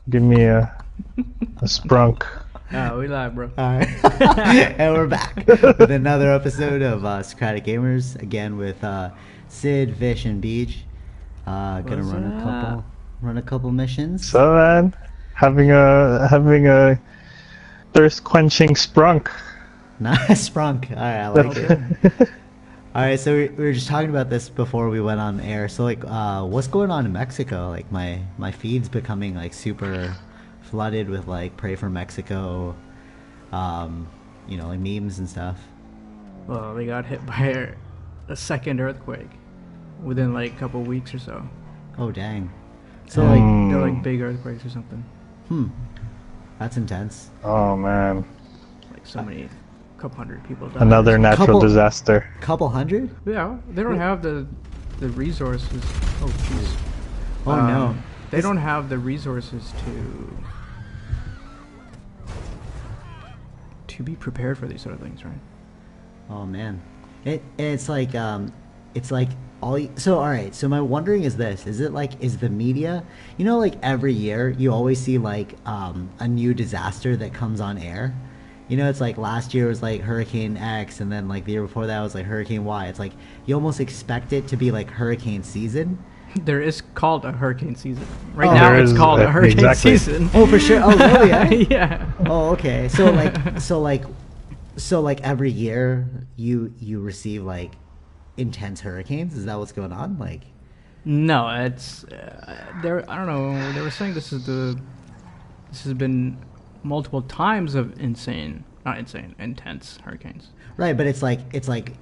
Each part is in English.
Give me a sprunk. Oh, we live, bro. All right, and we're back with another episode of Socratic Gamers. Again with Sid, Vish, and Beej. Gonna run a couple missions. So man, having a thirst quenching sprunk. Nice sprunk. All right, I like it. All right, so we were just talking about this before we went on air. So like, what's going on in Mexico? Like my feed's becoming like super flooded with like pray for Mexico, like memes and stuff. Well, they got hit by a second earthquake within like a couple weeks or so. Oh dang! So like they're like big earthquakes or something. That's intense. Oh man. Like so many, couple hundred people died. Another natural disaster. Couple hundred? Yeah, they don't have the resources. Oh jeez. Oh no. They don't have the resources to be prepared for these sort of things, right? Oh man, it's like so all right. So my wondering is this: is the media? Like every year you always see like a new disaster that comes on air. It's like last year was like Hurricane X, and then like the year before that was like Hurricane Y. It's like you almost expect it to be like hurricane season. There is called a hurricane season. Right now it's called a hurricane season. Oh, for sure. Oh, really? Yeah. Yeah. Oh, okay. So like every year you receive like intense hurricanes. Is that what's going on? Like, no, it's there. I don't know. They were saying this has been multiple times of intense hurricanes. Right, but it's like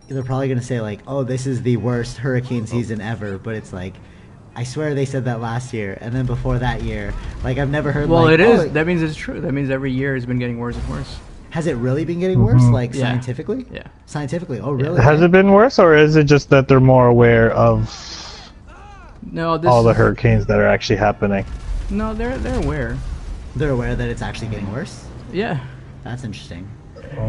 they're probably gonna say like, oh, this is the worst hurricane season ever. But it's like, I swear they said that last year, and then before that year, like I've never heard. Well, like, it is. That means it's true. That means every year has been getting worse and worse. Has it really been getting worse? Like Yeah. scientifically? Yeah. Scientifically. Oh, really? Has it been worse, or is it just that they're more aware of No, all the hurricanes that are actually happening? No, they're aware. They're aware that it's actually getting worse. Yeah. That's interesting.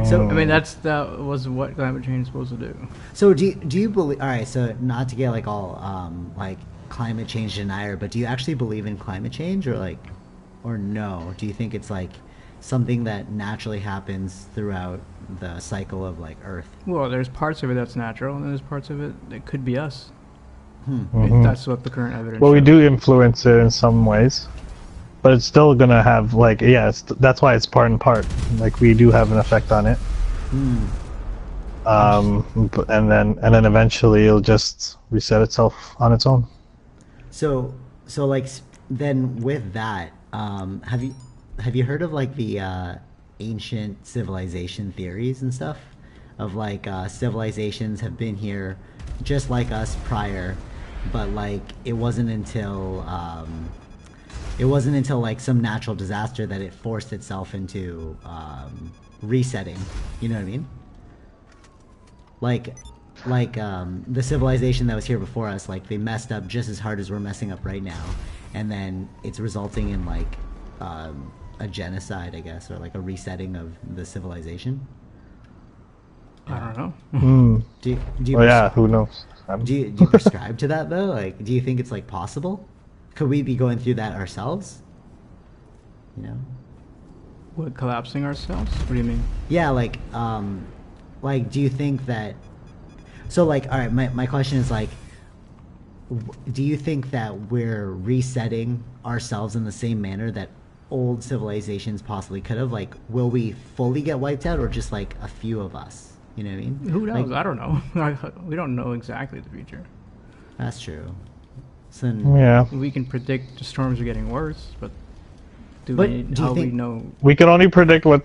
So I mean, that was what climate change is supposed to do. So do you believe? All right, so not to get like all like climate change denier, but do you actually believe in climate change, or no? Do you think it's like something that naturally happens throughout the cycle of like Earth? Well, there's parts of it that's natural, and there's parts of it that could be us. That's what the current evidence. Well, we shows. do influence it in some ways, but it's still gonna have like that's why it's part and part. Like we do have an effect on it. And then eventually it'll just reset itself on its own. So like then with that, have you heard of like the ancient civilization theories and stuff of like civilizations have been here just like us prior, but like it wasn't until like some natural disaster that it forced itself into resetting. You know what I mean? Like the civilization that was here before us, like they messed up just as hard as we're messing up right now, and then it's resulting in like a genocide, I guess, or like a resetting of the civilization. I don't know. Do you Who knows? do you prescribe to that though? Like, do you think it's like possible? Could we be going through that ourselves? What, collapsing ourselves? What do you mean? Yeah, like do you think that? So like, all right, my question is like, do you think that we're resetting ourselves in the same manner that old civilizations possibly could have? Like, will we fully get wiped out, or just like a few of us? You know what I mean? Who knows? Like, I don't know. We don't know exactly the future. that's true. So Yeah. We can predict the storms are getting worse, but do we you think know We can only predict what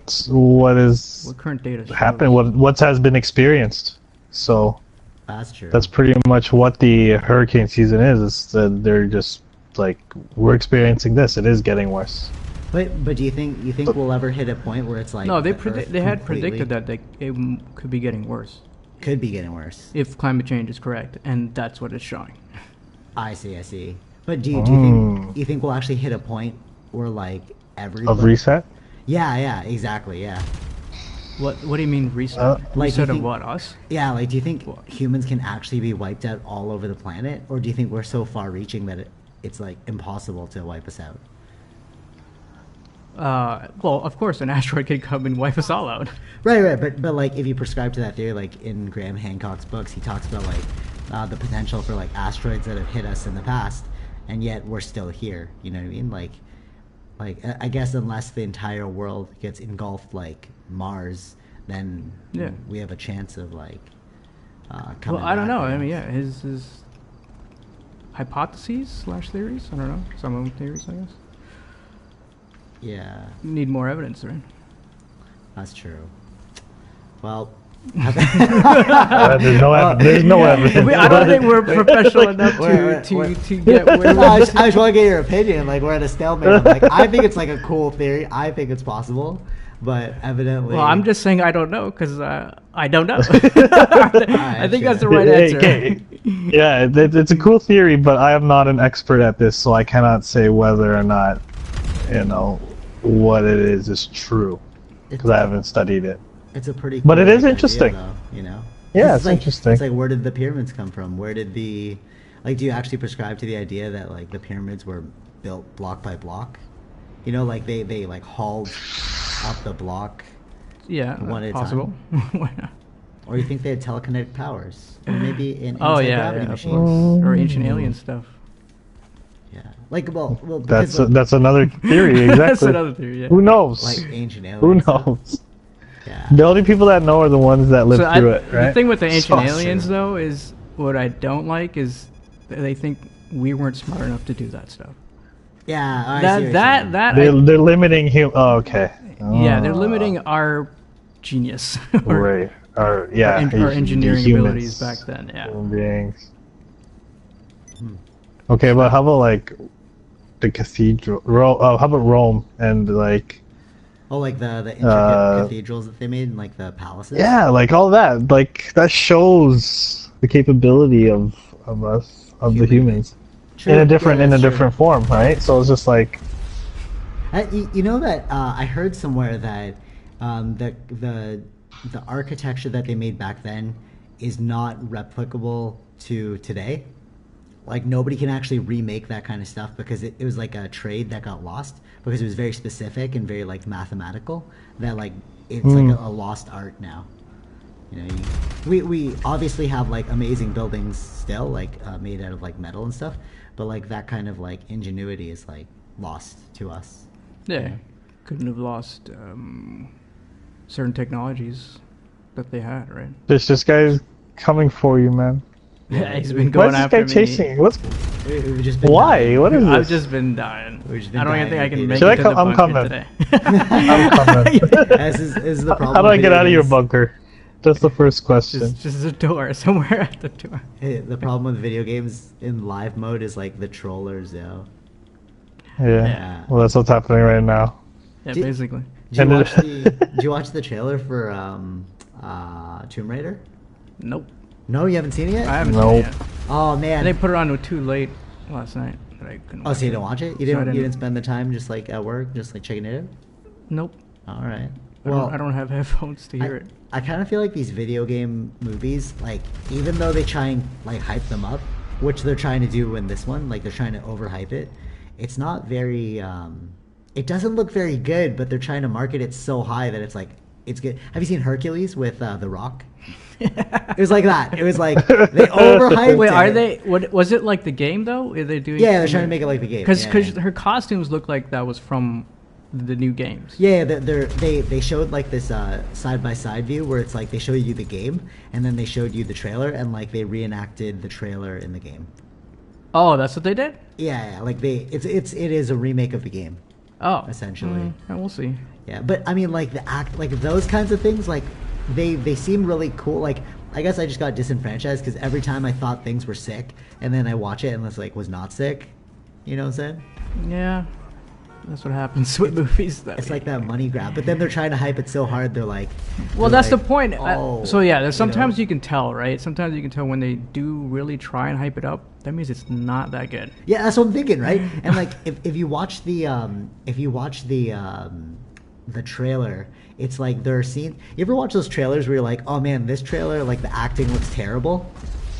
is what current data shows? happening, what has been experienced. So that's true? that's pretty much what the hurricane season is. Is that they're just like, we're experiencing this. It is getting worse. But do you think we'll ever hit a point where it's like No, they the Earth had completely predicted that it could be getting worse could be getting worse? if climate change is correct, and that's what it's showing. I see. But do you think we'll actually hit a point where like everybody Of reset? Yeah, exactly, yeah. What do you mean reset? Like, Reset you of think- what, us? Yeah, like do you think What? humans can actually be wiped out all over the planet, or do you think we're so far reaching that it's like impossible to wipe us out? Well, of course, an asteroid could come and wipe us all out. Right. But like, if you prescribe to that theory, like in Graham Hancock's books, he talks about like the potential for like asteroids that have hit us in the past, and yet we're still here. You know what I mean? Like I guess unless the entire world gets engulfed like Mars, then we have a chance of like coming. Well, I don't back, know. you I mean, yeah, his hypotheses / theories. I don't know. Some of them theories, I guess. Yeah, Need more evidence, right? that's true. Well. There's no evidence. I don't think we're professional enough to get where I just want to get your opinion. Like, we're at a stalemate. I'm like, I think it's like a cool theory. I think it's possible, but evidently. Well, I'm just saying I don't know because I don't know. I think that's the right answer. Yeah, it's a cool theory, but I am not an expert at this, so I cannot say whether or not, what it is true, because I haven't studied it. It's a pretty cool But it is idea, interesting. though, Yeah, it's it's interesting. It's like, where did the pyramids come from? Where did do you actually prescribe to the idea that like the pyramids were built block by block? Like they like hauled up the block. Yeah, one at a possible. Why not? Or you think they had telekinetic powers? Or maybe in gravity machines? or ancient alien stuff. Yeah, like well, because That's another theory. Exactly. That's another theory. Yeah. Who knows? like ancient aliens. Who knows? Yeah. The only people that know are the ones that live through it, right? The thing with the ancient So aliens, true. though, is what I don't like is they think we weren't smart enough to do that stuff. Yeah, I see what you're saying. They're limiting him. Oh, okay. Yeah, they're limiting our genius. Right. Or our engineering humans, abilities back then. Yeah. Human beings. Okay, but how about like the cathedral? How about Rome and like? Oh, like the intricate cathedrals that they made and like the palaces. Yeah, like all that. Like that shows the capability of us, of the humans, True. in a different Yeah, that's true. different form, right? So it's just like. You know that I heard somewhere that the architecture that they made back then is not replicable to today. Like nobody can actually remake that kind of stuff because it was like a trade that got lost because it was very specific and very like mathematical that like it's like a lost art now. We obviously have like amazing buildings still like made out of like metal and stuff, but like that kind of like ingenuity is like lost to us. Yeah. Couldn't have lost certain technologies that they had, right? This guy's coming for you, man. Yeah, he's been Why going is this after guy me. chasing? What's We've just been why? dying. What is I've this? just been dying. We've just been I don't even think I dying. can make Should it I to come- the I'm bunker coming. today. I'm coming. This is the problem. How do I with get video out of your games. bunker? That's the first question. just a door somewhere at the door. Hey, the problem with video games in live mode is like the trollers, yo. Yeah. Well, that's what's happening right now. Yeah, Did- basically. Did you watch the trailer for Tomb Raider? Nope. No, you haven't seen it yet. I haven't Nope. seen it yet. Oh man. They put it on too late last night that I couldn't. Oh, so you didn't watch it? You So I didn't spend the time just like at work, just like checking it out? Nope. All right. I don't have headphones to hear it. I kind of feel like these video game movies, like even though they try and like hype them up, which they're trying to do in this one, like they're trying to overhype it. It's not very. It doesn't look very good, but they're trying to market it so high that it's like it's good. Have you seen Hercules with The Rock? It was like that. It was like they overhyped. Wait, it. are they? What was it like the game though? Are they doing? Yeah, they're trying to make it like the game. Because Yeah. her costumes look like that was from the new games. Yeah, they showed like this side by side view where it's like they show you the game and then they showed you the trailer and like they reenacted the trailer in the game. Oh, that's what they did. Yeah, like it is a remake of the game. Oh, Essentially. We'll see. Yeah, but I mean like the act, like those kinds of things, like they seem really cool. Like I guess I just got disenfranchised because every time I thought things were sick and then I watch it and it's like was not sick. You know what I'm saying? Yeah, that's what happens with movies. It's like that money grab, but then they're trying to hype it so hard. They're like, Well, they're that's like, the point. Oh, So yeah, there's you know? sometimes you can tell, right? Sometimes you can tell when they do really try and hype it up. That means it's not that good. Yeah, that's what I'm thinking, right? And like, if you watch the trailer, it's like there are scenes. You ever watch those trailers where you're like, oh man, this trailer, like the acting looks terrible,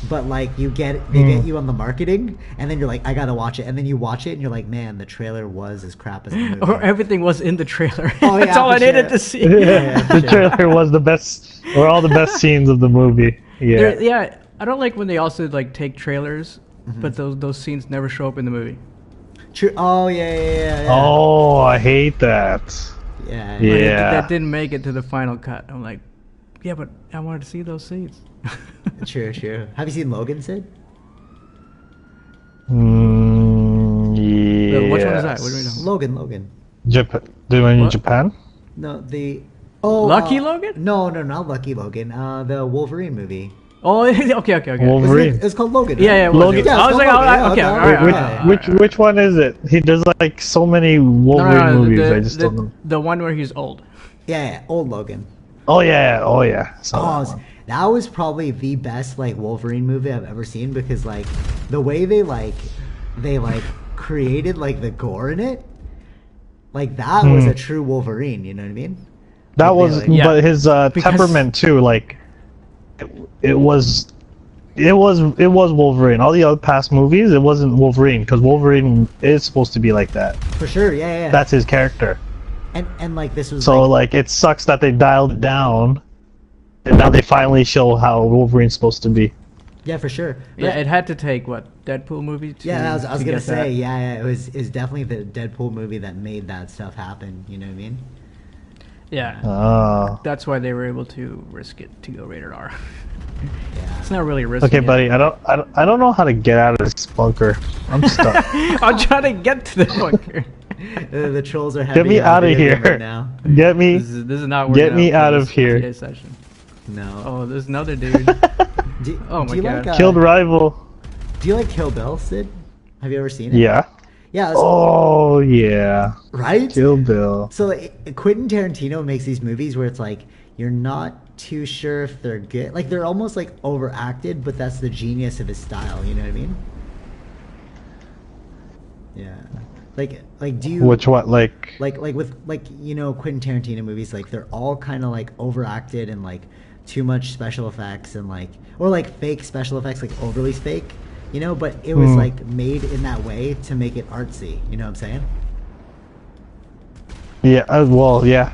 but like they get you on the marketing, and then you're like, I gotta watch it, and then you watch it, and you're like, man, the trailer was as crap as the movie. Or everything was in the trailer. Oh, yeah, That's all for I needed sure. to see. The trailer was the best, or all the best scenes of the movie. Yeah. Yeah, I don't like when they also like take trailers, but those scenes never show up in the movie. True. Oh yeah. Oh, I hate that. Yeah. Like, Yeah. that didn't make it to the final cut. I'm like, yeah, but I wanted to see those scenes. True. Have you seen Logan, Sid? Yeah. Which one is that? What do we know? Logan. Japan. Doing in What? Japan? No, Lucky Logan? No, not Lucky Logan. The Wolverine movie. Oh, okay. Wolverine. It's called Logan. Right? Yeah. Logan. Yeah, I was like, okay, all right. Which one is it? There's like so many Wolverine movies. I just don't know. The one where he's old. Yeah, old Logan. Oh yeah. Saw that one. That was probably the best like Wolverine movie I've ever seen, because like the way they created like the gore in it, like that was a true Wolverine. You know what I mean? That Like, was, they, but his Because- temperament too. Like it was Wolverine. All the other past movies, it wasn't Wolverine, because Wolverine is supposed to be like that. for sure. Yeah. That's his character. And like this was So like it sucks that they dialed it down, and now they finally show how Wolverine's supposed to be. yeah, for sure. Yeah, But- it had to take what, Deadpool movie to Yeah, I was to gonna get say, that. yeah, it was definitely the Deadpool movie that made that stuff happen. You know what I mean? Yeah. Oh. That's why they were able to risk it to go rated R. Yeah. It's not really risky. Okay, buddy. I don't know how to get out of this bunker. I'm stuck. I'm trying to get to the bunker. The trolls are Get me out of here right now. Get me. This is not working Get me for out this of here. PA session. No. Oh, there's another dude. Oh my you God. Like, Killed rival. do you like Kill Bill, Sid? Have you ever seen it? Yeah. Yeah. Oh yeah. Right. Kill Bill. So Quentin Tarantino makes these movies where it's like you're not too sure if they're good. Like they're almost like overacted, but that's the genius of his style. You know what I mean? Yeah. Like do you Which one? Like like with Quentin Tarantino movies, like they're all kind of like overacted and like too much special effects and like, or like fake special effects, like overly fake, but it was like made in that way to make it artsy. You know what I'm saying? yeah. Well, yeah.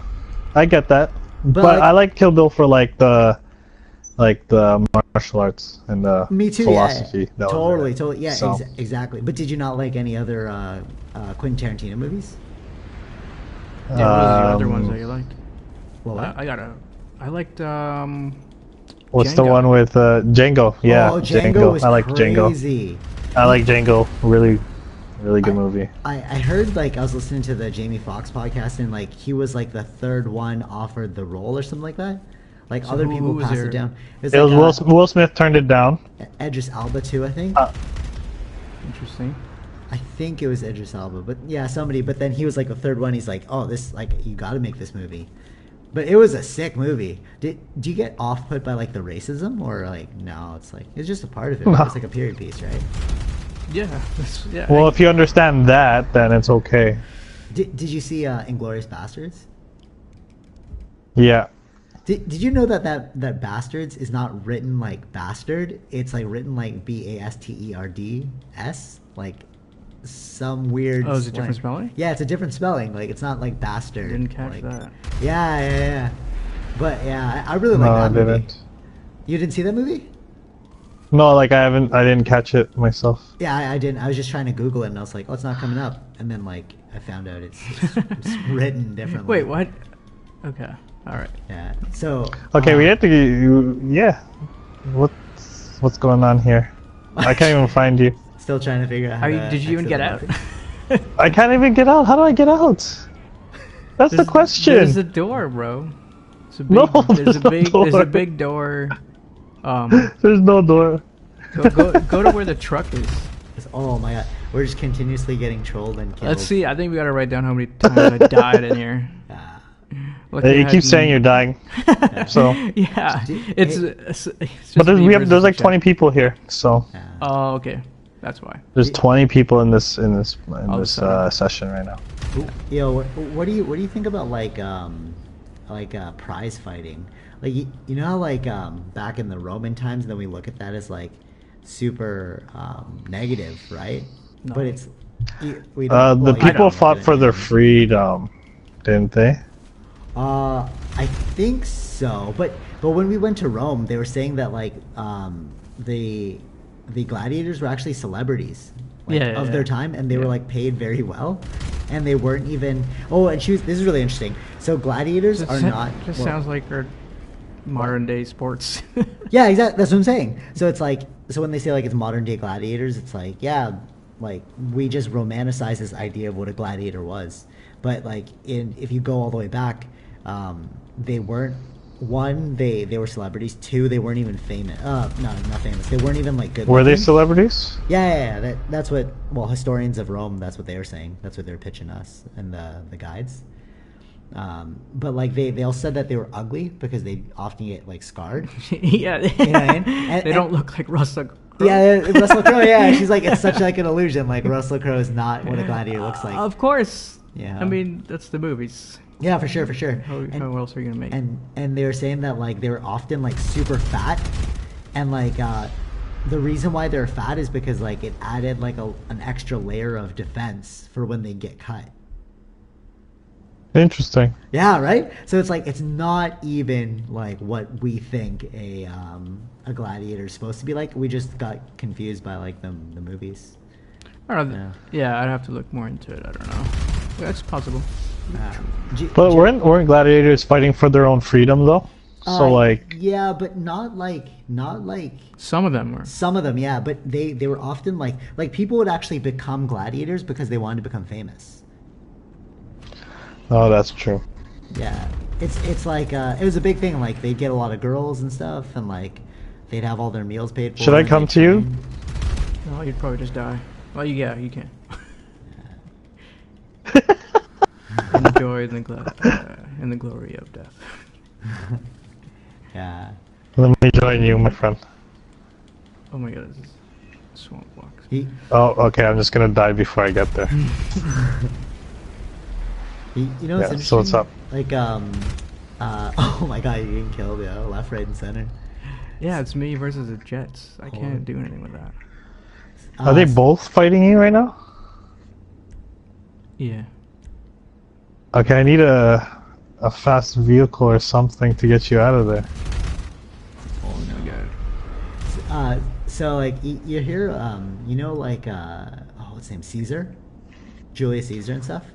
I get that, But, but like- I like Kill Bill for like the martial arts and the Me too. philosophy. Yeah. that was Totally. in it. Totally. Yeah. So, Exactly. But did you not like any other Quentin Tarantino movies? Yeah, what was your other ones that you liked? Well, what? I liked what's the Django. one with Django? Yeah, Oh, Django was I like Django. crazy. I like Django. Really good movie. I heard, like, I was listening to the Jamie Foxx podcast, and like he was like the third one offered the role or something like that. Like So other who people was passed there? it down. It was Will Smith turned it down. Idris Elba too, I think. Interesting. I think it was Idris Elba, but yeah, somebody. But then he was like the third one. He's like, oh, this, like, you got to make this movie. But it was a sick movie. Do you get off put by like the racism, or like no? It's like it's just a part of it. No. It's like a period piece, right? Yeah. Yeah. Well, if you understand that, then it's okay. Did you see Inglourious Bastards? Yeah. Did you know that Bastards is not written like bastard? It's like written like BASTERDS, like some weird. Oh, is it different slang. spelling? Yeah, it's a different spelling. Like it's not like bastard. Didn't catch like, that. Yeah. But yeah, I really like No, that I movie. didn't. You didn't see that movie? No, like I didn't catch it myself. Yeah, I didn't. I was just trying to Google it, and I was like, "Oh, it's not coming up." And then like I found out it's written differently. Wait, what? Okay. All right. Yeah. So. Okay, we have to. Yeah. What's going on here? I can't even find you. Still trying to figure out. How to Did you even exit get the out? market. I can't even get out. How do I get out? That's the question. There's a door, bro. It's a big, No, there's a no big there's door. a big door. There's no door. Go to where the truck is. Oh my god, we're just continuously getting trolled and killed. Let's see. I think we gotta write down how many times I died in here. Ah. You keep saying you're dying. So, Yeah, it's just but me there's versus like the 20 chat. people here. So Oh, okay, that's why. there's 20 people in this of a sudden. session right now. Yo, what do you think about like prize fighting? Like you know how like back in the Roman times, then we look at that as like super negative, right? No. But it's we The well, people don't fought for their freedom, didn't they? I think so, but when we went to Rome, they were saying that like the gladiators were actually celebrities, like, Yeah, of their time, and they were like paid very well, and they weren't even. Oh, and this is really interesting. So gladiators are not. Just well, sounds like our modern day sports. Yeah, exactly. That's what I'm saying. So it's like, so when they say like it's modern day gladiators, it's like, yeah, like we just romanticize this idea of what a gladiator was. But like if you go all the way back, they weren't. One, they were celebrities. Two, they weren't even famous. No, not famous. They weren't even like good. Were they looking. celebrities? Yeah. That's what. Well, historians of Rome. That's what they were saying. That's what they were pitching us and the guides. But like they all said that they were ugly because they often get like scarred. Yeah, You know what I mean? they don't look like Russell Crowe. Yeah, Russell Crowe. Yeah, she's like, it's such like an illusion. Like Russell Crowe is not what a gladiator looks like. Of course. Yeah. I mean, that's the movies. Yeah, for sure. How else are you gonna make? And they were saying that like they were often like super fat, and like the reason why they're fat is because like it added like an extra layer of defense for when they get cut. Interesting. Yeah, right. So it's like it's not even like what we think a gladiator is supposed to be like. We just got confused by like the movies. I don't know. Yeah, I'd have to look more into it. I don't know. That's possible. But weren't gladiators fighting for their own freedom though? So like. Yeah, but not like Some of them were. some of them. Yeah, but they were often like people would actually become gladiators because they wanted to become famous. Oh, that's true. Yeah, it's like it was a big thing. Like they'd get a lot of girls and stuff, and like they'd have all their meals paid for. Should I and come they'd to you? train. No, you'd probably just die. Well, yeah, you can. Enjoy in the glory of death. Yeah. Let me join you, my friend. Oh my god, this is swamp walks. Oh, okay. I'm just gonna die before I get there. You know what's Yeah, interesting? so what's up? Like oh my god, you're getting killed, yeah, left, right, and center. Yeah, it's me versus the Jets. I can't do anything with that. Are they both fighting you right now? Yeah. Okay, I need a fast vehicle or something to get you out of there. Oh my god. So like you hear you know like what's his name, Caesar, Julius Caesar and stuff.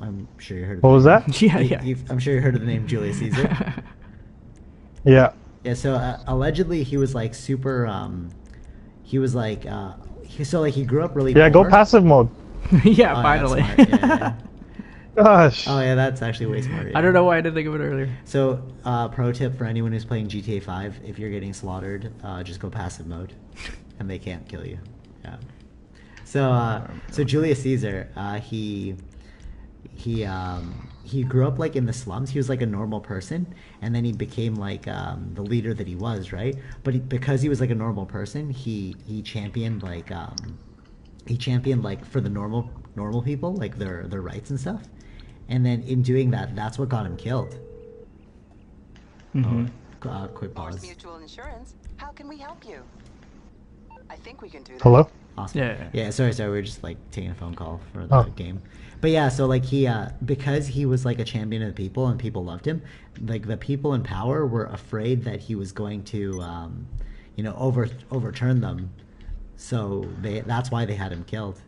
I'm sure you heard of What was that? Yeah. I'm sure you heard of the name Julius Caesar. Yeah. Yeah, so allegedly he was like super he was like so like he grew up really Yeah, poor. go passive mode. Yeah, Oh, finally. yeah, that's smart. Yeah. Gosh. Oh yeah, that's actually way smarter. I don't know why I didn't think of it earlier. So pro tip for anyone who's playing GTA 5, if you're getting slaughtered, just go passive mode and they can't kill you. Yeah. So Julius Caesar, he grew up like in the slums. He was like a normal person, and then he became like the leader that he was, right? But because he was like a normal person, he championed like for the normal people, like their rights and stuff. And then in doing that, that's what got him killed. Mm-hmm. Quick Mars pause. Mutual Insurance. How can we help you? I think we can do that. Hello? Awesome. Yeah. Sorry. We were just like taking a phone call for the game. But yeah, so like he, because he was like a champion of the people and people loved him, like the people in power were afraid that he was going to, overturn them. So that's why they had him killed.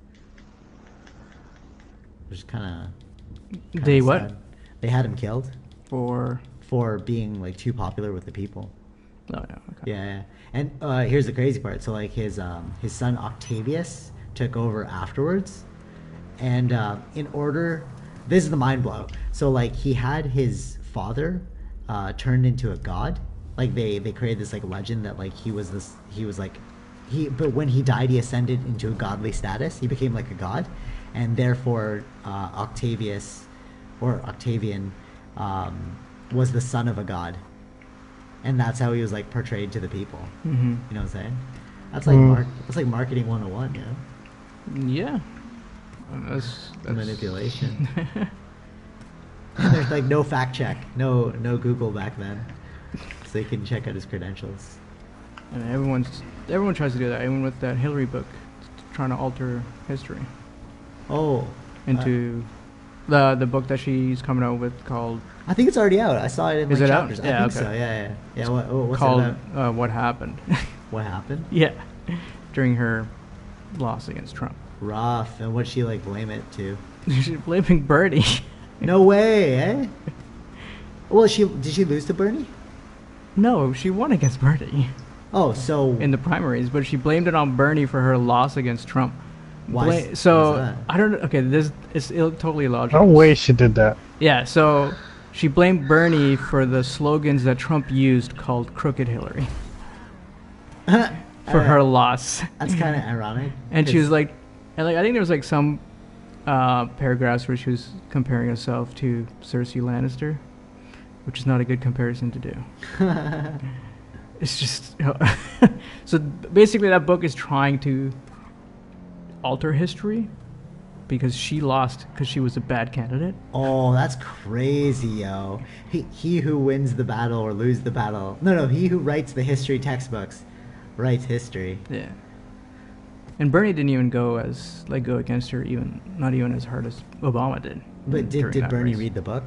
Which is kind of. They what? Sad. They had him killed For being like too popular with the people. Oh yeah. Okay. Yeah. And here's the crazy part. So like his son Octavius took over afterwards, and this is the mind blow. So like he had his father turned into a god. Like they created this like legend that like but when he died he ascended into a godly status. He became like a god, and therefore Octavian was the son of a god. And that's how he was like portrayed to the people. Mm-hmm. You know what I'm saying? That's like that's like marketing 101, you know? Yeah. That's Manipulation. And there's like no fact check, no Google back then, so you can check out his credentials. And everyone tries to do that. Even with that Hillary book, trying to alter history Oh, into the book that she's coming out with called I think it's already out. I saw it in Is like it out? chapters. Yeah, I think okay. so. Yeah. What's called it about? What Happened. What happened? Yeah, during her loss against Trump. Rough. And what'd she like blame it to? She's blaming Bernie. No way, eh? Well, did she lose to Bernie? No, she won against Bernie Oh, so in the primaries, but she blamed it on Bernie for her loss against Trump. why? Why's So that? I don't know. Okay, this is totally illogical. No way she did that. Yeah, so she blamed Bernie for the slogans that Trump used called "Crooked Hillary" for her loss. That's kind of ironic. And she 'cause- was like, I think there was like some paragraphs where she was comparing herself to Cersei Lannister, which is not a good comparison to do. It's just so basically that book is trying to alter history because she lost because she was a bad candidate. Oh, that's crazy, yo. He who wins the battle or lose the battle. No, he who writes the history textbooks writes history. Yeah. And Bernie didn't even go against her not even as hard as Obama did. But during did that Bernie race. read the book?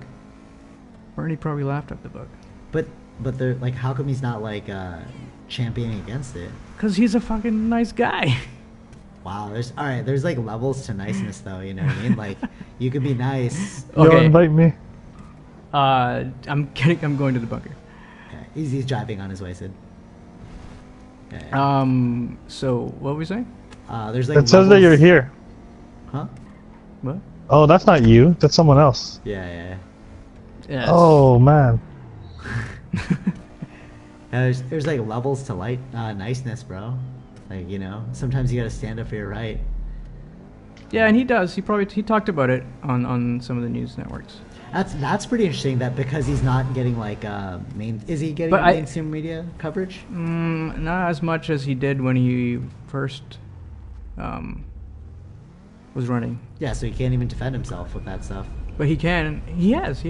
Bernie probably laughed at the book. But they're like, how come he's not like championing against it? Cause he's a fucking nice guy. Wow, there's like levels to niceness though, you know what I mean? Like you could be nice. Yo, Okay. invite me. I'm kidding. I'm going to the bunker. Okay, he's driving on his way, Sid. Okay. So what were we saying? There's like It says that levels- you're here. Huh? What? Oh, that's not you. That's someone else. Yeah. Yes. Oh man. There's like levels to niceness, bro. Like, you know, sometimes you gotta stand up for your right. Yeah, and he does. He talked about it on some of the news networks. That's pretty interesting. That because he's not getting like is he getting But I- mainstream media coverage? Not as much as he did when he first was running. Yeah, so he can't even defend himself with that stuff. But he can. He has.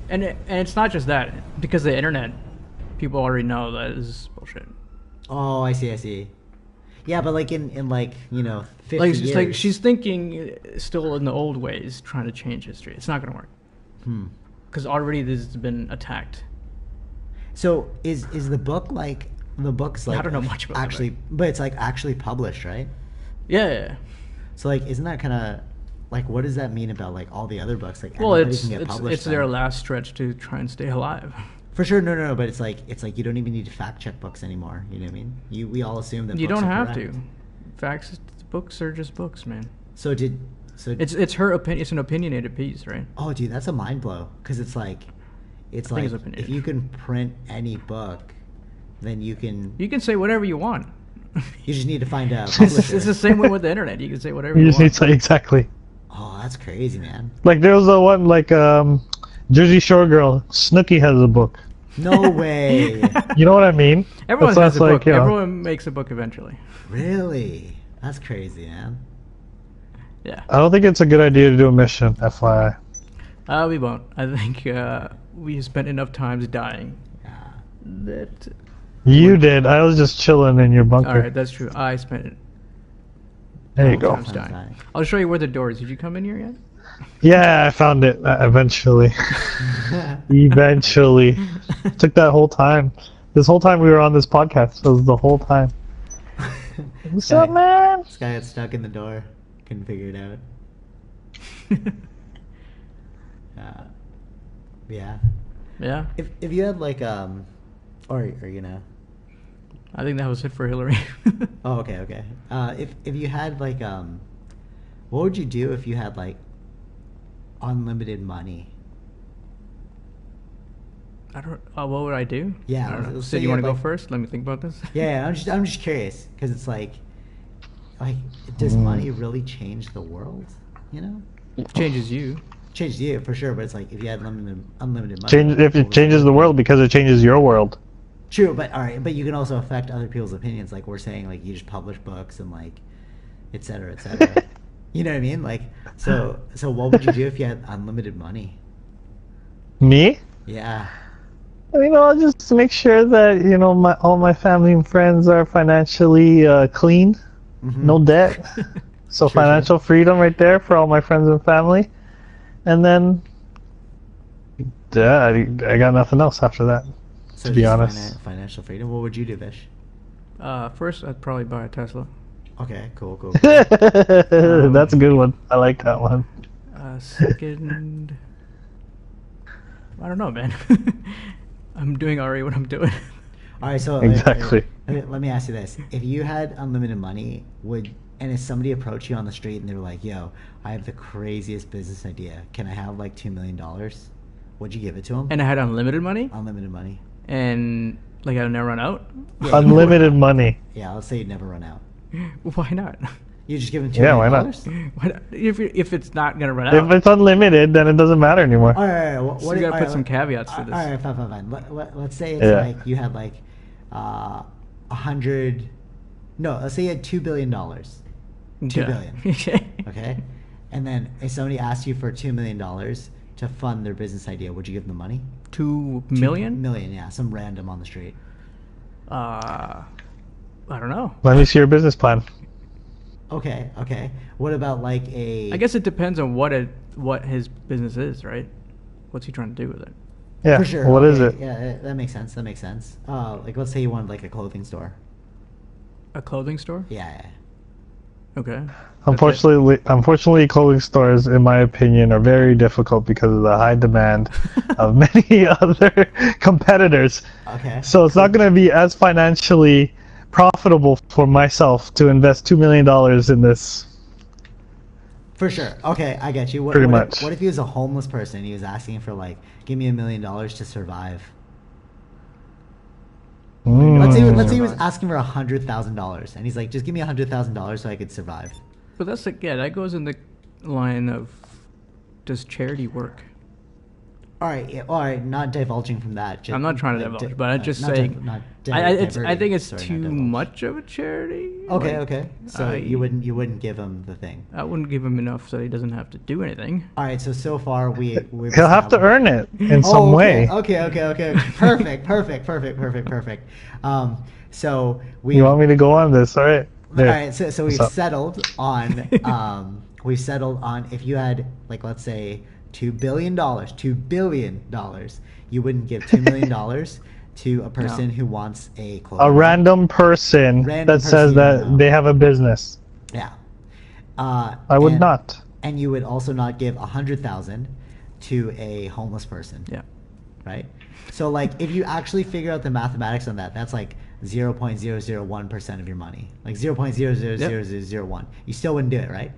And it's not just that. Because the internet, people already know that this is bullshit. Oh, I see. Yeah, but like in like, you know, 50 Like, years. it's like she's thinking still in the old ways, trying to change history. It's not going to work. Because already this has been attacked. So is the book like the book's like I don't know much about the actually, but it's like actually published, right? Yeah. So like, isn't that kind of like what does that mean about like all the other books? Like Well, anybody it's can get published. it's their then? last stretch to try and stay alive. For sure, no, but it's like you don't even need to fact check books anymore. You know what I mean? We all assume that You books don't are have correct. to. Facts, books are just books, man. So It's her opinion. It's an opinionated piece, right? oh, dude, that's a mind blow because it's like I think it's opinionated. if you can print any book, then you can. You can say whatever you want. You just need to find a It's publisher. the same way with the internet. You can say whatever You you just need want. to exactly. Oh, that's crazy, man. Like there was the one like Jersey Shore girl. Snooki has a book. No way. You know what I mean? Everyone That's has a like, book. you know, Everyone makes a book eventually. Really? That's crazy, man. Yeah. I don't think it's a good idea to do a mission, FYI. We won't. I think we spent enough times dying. Yeah. That. You did. I was just chilling in your bunker. All right, that's true. I spent it. There you go. Times dying. I'll show you where the door is. Did you come in here yet? Yeah, I found it eventually. Eventually. Took that whole time. This whole time we were on this podcast. It was the whole time. What's up, man? This guy got stuck in the door. Couldn't figure it out. Yeah. Yeah. If you had like or you know. I think that was it for Hillary. Oh, okay. If you had like what would you do if you had like unlimited money? I don't. What would I do? Yeah, I don't know. let's Sid, say you want to you go had, like- first? Let me think about this. Yeah, I'm just curious because it's like does money really change the world? You know, Changes you. changes you for sure, but it's like if you had unlimited money. Change if it changes the world because it changes your world. True, but all right, but you can also affect other people's opinions. Like we're saying, like you just publish books and like, et cetera, et cetera. You know what I mean? Like, so what would you do if you had unlimited money? Me? Yeah. I'll just make sure that all my family and friends are financially clean, no debt. So Sure, financial freedom right there for all my friends and family, and then I got nothing else after that. So To be just honest, financial freedom. What would you do, Vish? First, I'd probably buy a Tesla. Okay, cool. that's a good one. I like that one. Second, I don't know, man. I'm doing already what I'm doing. All right, so Exactly. let me ask you this: if you had unlimited money, and if somebody approached you on the street and they were like, "Yo, I have the craziest business idea. Can I have like $2 million?" Would you give it to them? And I had unlimited money, Unlimited money. and like I'd never run out. Unlimited money. Yeah, let's say you'd never run out. Why not? You just give them $2 Yeah, million. why not? Why not? If it's not gonna run If out, it's unlimited, then it doesn't matter anymore. All right. so you gotta put some caveats to this. All right, fine. Let's say it's Yeah. like you had like 100. No, let's say you had $2 billion. $2 billion. Okay. Okay, and then if somebody asked you for $2 million to fund their business idea, would you give them the money? 2 million? Million, yeah, some random on the street. I don't know. Let me see your business plan. Okay. What about like a? I guess it depends on what his business is, right? What's he trying to do with it? Yeah. For sure. What is okay, it? Yeah, that makes sense. Like let's say you wanted like a clothing store. A clothing store? Yeah. Okay. Unfortunately, clothing stores, in my opinion, are very difficult because of the high demand of many other competitors. Okay. So it's not going to be as financially profitable for myself to invest $2 million in this. For sure. Okay, I get you. Pretty much. What if he was a homeless person and he was asking for like, give me $1 million to survive? Let's say he was asking for $100,000 and he's like, just give me $100,000 so I could survive. But that's like, yeah, that goes in the line of, does charity work? All right. Not divulging from that. I'm not trying to divulge, but I'm just not saying. I diverting, think it's sorry, too not divulge. much of a charity. Okay. So I- you wouldn't give him the thing. I wouldn't give him enough so he doesn't have to do anything. All right. So far we've He'll have to earn it in some way. Okay. Perfect. So we. You want me to go on this? All right. All right. So we've What's up? settled on if you had like let's say $2 billion, you wouldn't give $2 million to a person who wants a clothing. A random person that says that they have a business. Yeah. I would not. And you would also not give $100,000 to a homeless person. Yeah. Right. So like if you actually figure out the mathematics on that, that's like 0.001% of your money, like 0.00001. You still wouldn't do it, right?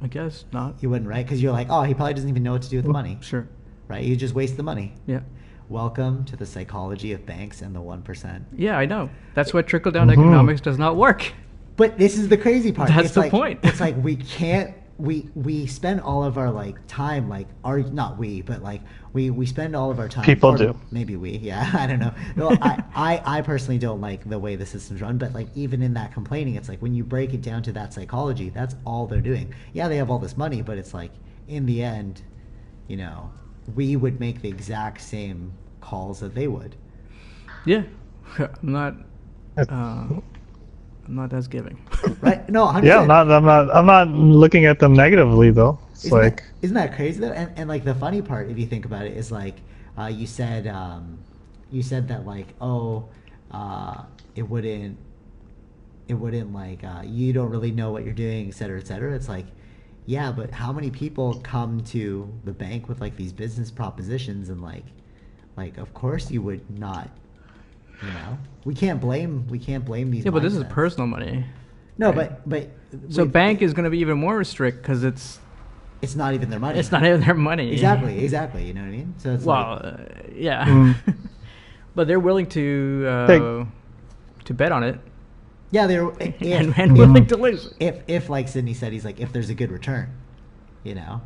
I guess not. You wouldn't, right? Because you're like, oh, he probably doesn't even know what to do with the money, Sure. right? You just waste the money. Yeah. Welcome to the psychology of banks and the 1%. Yeah, I know. That's why trickle-down economics does not work. But this is the crazy part. That's It's the like, point. It's like we can't. We spend all of our like time like not we but like we spend all of our time. People or do. Maybe we. Yeah, I don't know. No, I personally don't like the way the system's run. But like even in that complaining, it's like when you break it down to that psychology, that's all they're doing. Yeah, they have all this money, but it's like in the end, we would make the exact same calls that they would. Yeah. I'm not as giving. Right? No, 100%. Yeah, I'm not looking at them negatively though. It's Isn't that crazy though? And like the funny part, if you think about it, is like you said that like it wouldn't like you don't really know what you're doing, et cetera, et cetera. It's like, yeah, but how many people come to the bank with like these business propositions and like of course you would not. We can't blame these. Yeah, but this is mindsets. personal money. No, right? but So bank is going to be even more restrict because it's not even their money. not even their money. Exactly. You know what I mean? So it's yeah. But they're willing to bet on it yeah, they're and willing to lose. if like Sydney said, he's like if there's a good return, No,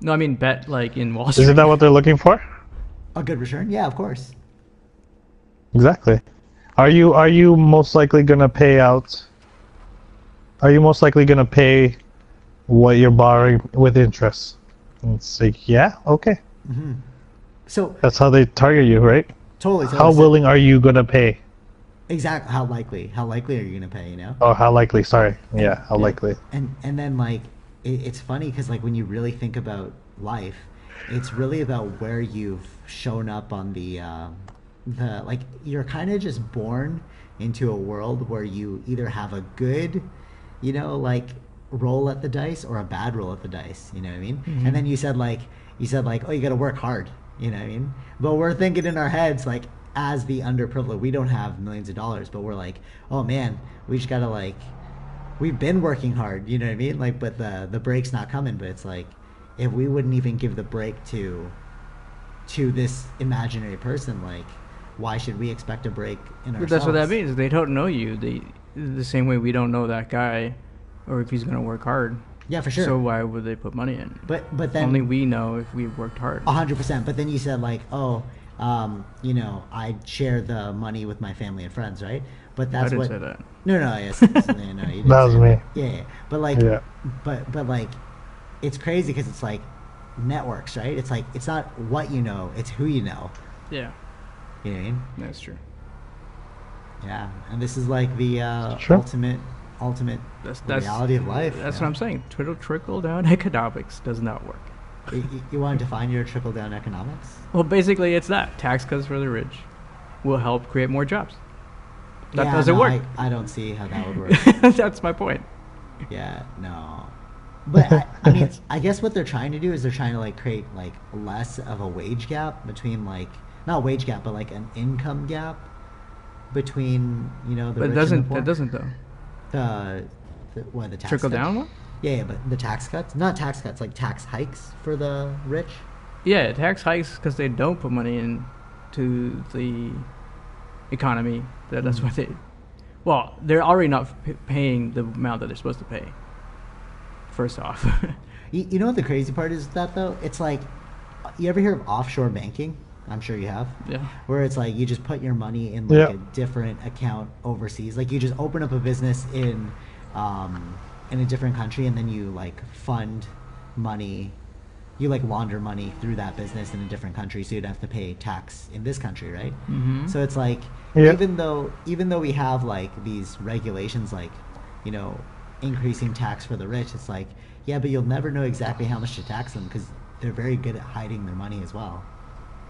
I mean bet like in Wall Street. Isn't that what they're looking for? a good return. Yeah, of course. Exactly. Are you most likely gonna pay out? Are you most likely gonna pay what you're borrowing with interest? And it's like, yeah, okay. Mm-hmm. So That's how they target you, right? totally. How willing are you gonna pay? Exactly. How likely? How likely are you gonna pay? You know. Oh, how likely? Sorry. Yeah, how Yeah. likely? And then like it's funny because like when you really think about life, it's really about where you've shown up on the like you're kind of just born into a world where you either have a good, you know, like roll at the dice or a bad roll at the dice. You know what I mean? Mhm. And then you said like oh, you got to work hard. You know what I mean? But we're thinking in our heads like, as the underprivileged, we don't have millions of dollars, but we're like, oh man, we just gotta like, we've been working hard, you know what I mean? Like, but the break's not coming. But it's like, if we wouldn't even give the break to this imaginary person, like, why should we expect a break in But ourselves? that's what that means. They don't know you. The same way we don't know that guy, or if he's gonna work hard. Yeah, for sure. So why would they put money in? But then Only we know if we worked hard. 100%. But then you said like, oh, you know, I share the money with my family and friends, right? But that's I didn't what. say that. No, yes, no, you didn't That was say me. that. Yeah. But like, Yeah. but like, it's crazy because it's like networks, right? It's like it's not what you know, it's who you know. Yeah, You know what I mean? that's true. Yeah. And this is like the Sure. ultimate That's reality of life. That's you what I'm know? saying. Trickle down economics does not work. You want to define your trickle down economics? Well, basically, it's that tax cuts for the rich will help create more jobs. That Yeah, doesn't no, work. I don't see how that would work. That's my point. Yeah, no. But I mean, I guess what they're trying to do is they're trying to like create like less of a wage gap between like not wage gap but like an income gap between, you know, the But rich and the it poor. doesn't though. The tax Trickle cuts? down one? Yeah, but the tax cuts, not tax cuts, like tax hikes for the rich. Yeah, tax hikes because they don't put money into the economy. That's what they. Well, they're already not paying the amount that they're supposed to pay. First off. You know what the crazy part is with that though? It's like, you ever hear of offshore banking? I'm sure you have. Yeah. Where it's like you just put your money in like Yeah. a different account overseas. Like you just open up a business in a different country, and then you like fund money. You like launder money through that business in a different country, so you'd have to pay tax in this country, right? Mm-hmm. So it's like Yeah. even though we have like these regulations, like, you know, increasing tax for the rich, it's like, yeah, but you'll never know exactly how much to tax them because they're very good at hiding their money as well.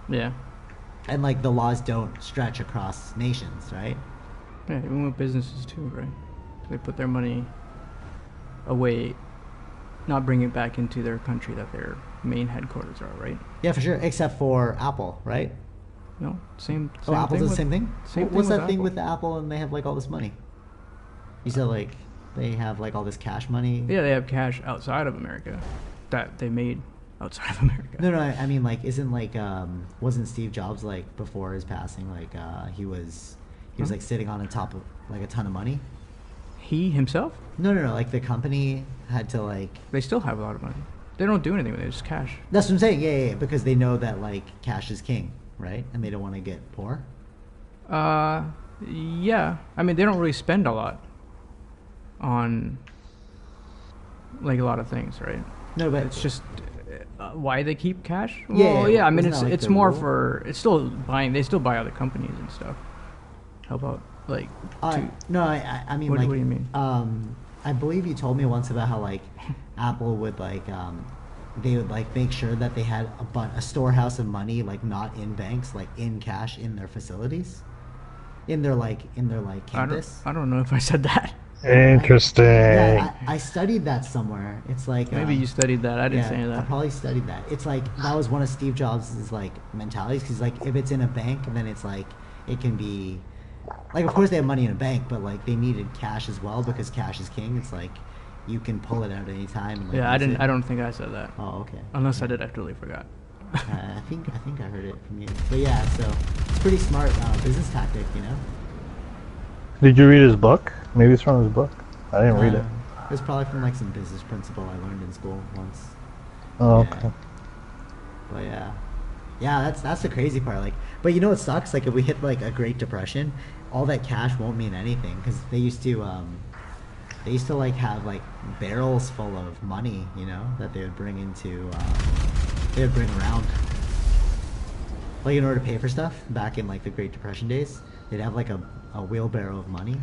Yeah. And like the laws don't stretch across nations, right? Yeah, even with businesses too, right? They put their money away, not bring it back into their country that their main headquarters are, right? Yeah, for sure. Except for Apple, right? No, same. Oh, Apple does the same thing. Same What's thing that with thing Apple. with the Apple and they have like all this money? You said like they have like all this cash money. Yeah, they have cash outside of America that they made outside of America. No, I mean like isn't like wasn't Steve Jobs like before his passing like he was Huh? like sitting on top of like a ton of money? He himself, No, like the company had to like. they still have a lot of money. They don't do anything with it. It's just cash. That's what I'm saying. Yeah, because they know that like cash is king, right? And they don't want to get poor. Yeah. I mean, they don't really spend a lot on like a lot of things, right? No, but It's just why they keep cash. Yeah, Well, yeah. I mean, wasn't that, like, it's the more rule? for it's still buying. They still buy other companies and stuff. How about like? no, I mean What- like. what do you mean? I believe you told me once about how like Apple would like they would like make sure that they had a storehouse of money, like not in banks, like in cash in their facilities, in their campus. I don't know if I said that. Interesting. Yeah, I studied that somewhere. It's like Maybe you studied that. I didn't yeah, say I that. probably studied that. It's like that was one of Steve Jobs' like mentalities, because like if it's in a bank, then it's like it can be like, of course they have money in a bank, but like they needed cash as well because cash is king. It's like you can pull it out any time. And, like, Yeah, I use didn't. it. I don't think I said that. Oh, okay. Unless I did, I totally forgot. I think I heard it from you. But yeah, so it's pretty smart business tactic, you know. Did you read his book? Maybe it's from his book. I didn't read it. It was probably from like some business principle I learned in school once. Oh, yeah. okay. But yeah, that's the crazy part. Like, but you know what sucks? Like, if we hit like a Great Depression, all that cash won't mean anything because they used to like have like barrels full of money, you know, that they would bring into they would bring around. Like in order to pay for stuff back in like the Great Depression days, they'd have like a wheelbarrow of money.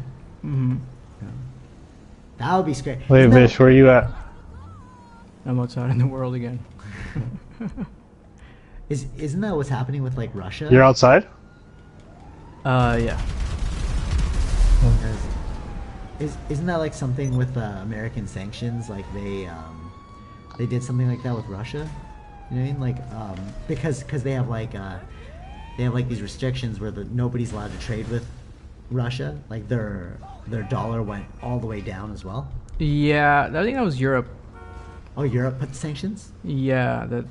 Mm-hmm. Yeah. That would be scary. Wait, Isn't that- Vish, where are you at? I'm outside in the world again. Isn't that what's happening with like Russia? You're outside? Yeah. Isn't that like something with American sanctions? Like they did something like that with Russia. You know what I mean? Like because they have like these restrictions where nobody's allowed to trade with Russia. Like their dollar went all the way down as well. Yeah, I think that was Europe. Oh, Europe put the sanctions? Yeah, that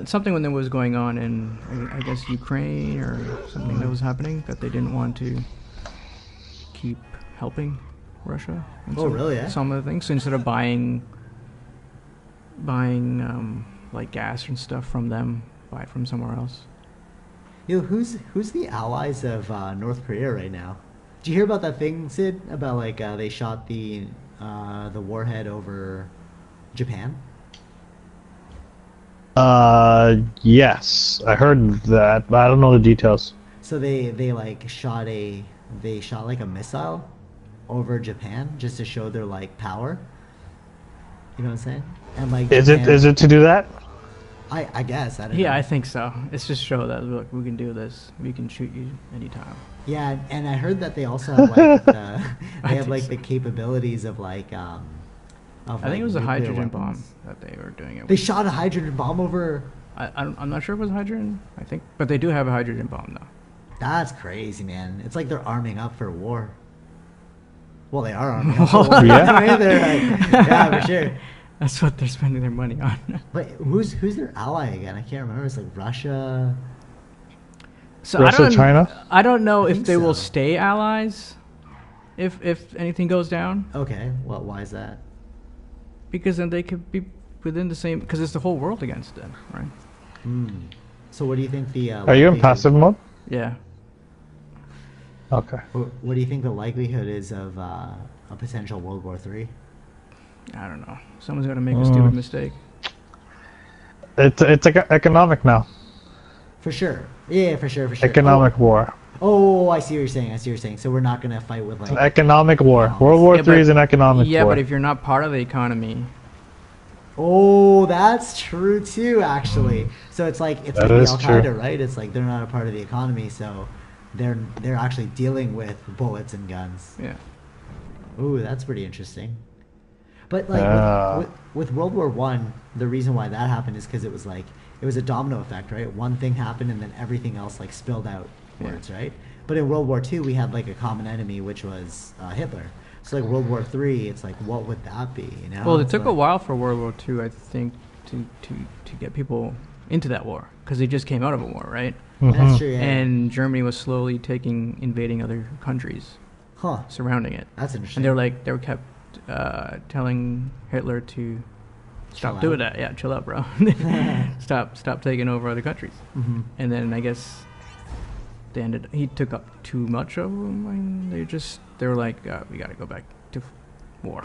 something when there was going on in I guess Ukraine or something that was happening that they didn't want to keep helping Russia. And Oh, really, eh? Some of the things. So instead of buying like gas and stuff from them, buy it from somewhere else. Yo, who's the allies of North Korea right now? Did you hear about that thing, Sid? About like they shot the warhead over Japan? Yes, I heard that, but I don't know the details. So they like shot like a missile over Japan just to show their like power. You know what I'm saying? And like Is Japan, it to do that? I guess I don't know. Yeah, I think so. It's just show that look, we can do this. We can shoot you anytime. Yeah, and I heard that they also have like they I have think like so. the capabilities of like I think it was a nuclear hydrogen bomb weapons. that they were doing it They with. shot a hydrogen bomb over. I'm not sure if it was hydrogen. I think, but they do have a hydrogen bomb though. That's crazy, man. It's like they're arming up for war. Well, they are arming up for war. Yeah. They're like, yeah, for sure. That's what they're spending their money on. But who's their ally again? I can't remember. It's like Russia. So Russia, China? I don't know I if think they will so. stay allies if anything goes down, Okay, well, why is that? because then they could be within the same, because it's the whole world against them, right? Hmm. So what do you think the? Are you in likelihood- passive mode? Yeah. Okay. What do you think the likelihood is of a potential World War III? I don't know. Someone's got to make a stupid mistake. It's economic now. For sure. Yeah, for sure, for sure. Economic war. Oh, I see what you're saying. I see what you're saying. So we're not gonna fight with An like. economic war. World War Yeah, III but- is an economic Yeah, war. but if you're not part of the economy, Oh, that's true too. Actually, so it's like That the is Al true. Qaeda, right? It's like they're not a part of the economy, so they're actually dealing with bullets and guns. yeah. Ooh, that's pretty interesting. But like Ah. with World War One, the reason why that happened is because it was a domino effect, right? One thing happened and then everything else like spilled outwards, right? But in World War Two, we had like a common enemy, which was Hitler. So like World War Three, it's like what would that be? You know? Well, it It's took a like- while for World War II, I think, to get people into that war, because they just came out of a war, right? Mhm. That's true. Yeah. And Germany was slowly invading other countries Huh. surrounding it, That's interesting. and they were kept telling Hitler to stop Chill doing out. that. Yeah, chill out, bro. stop taking over other countries. Mhm. And then I guess he took up too much of them, and they were like, we got to go back to war.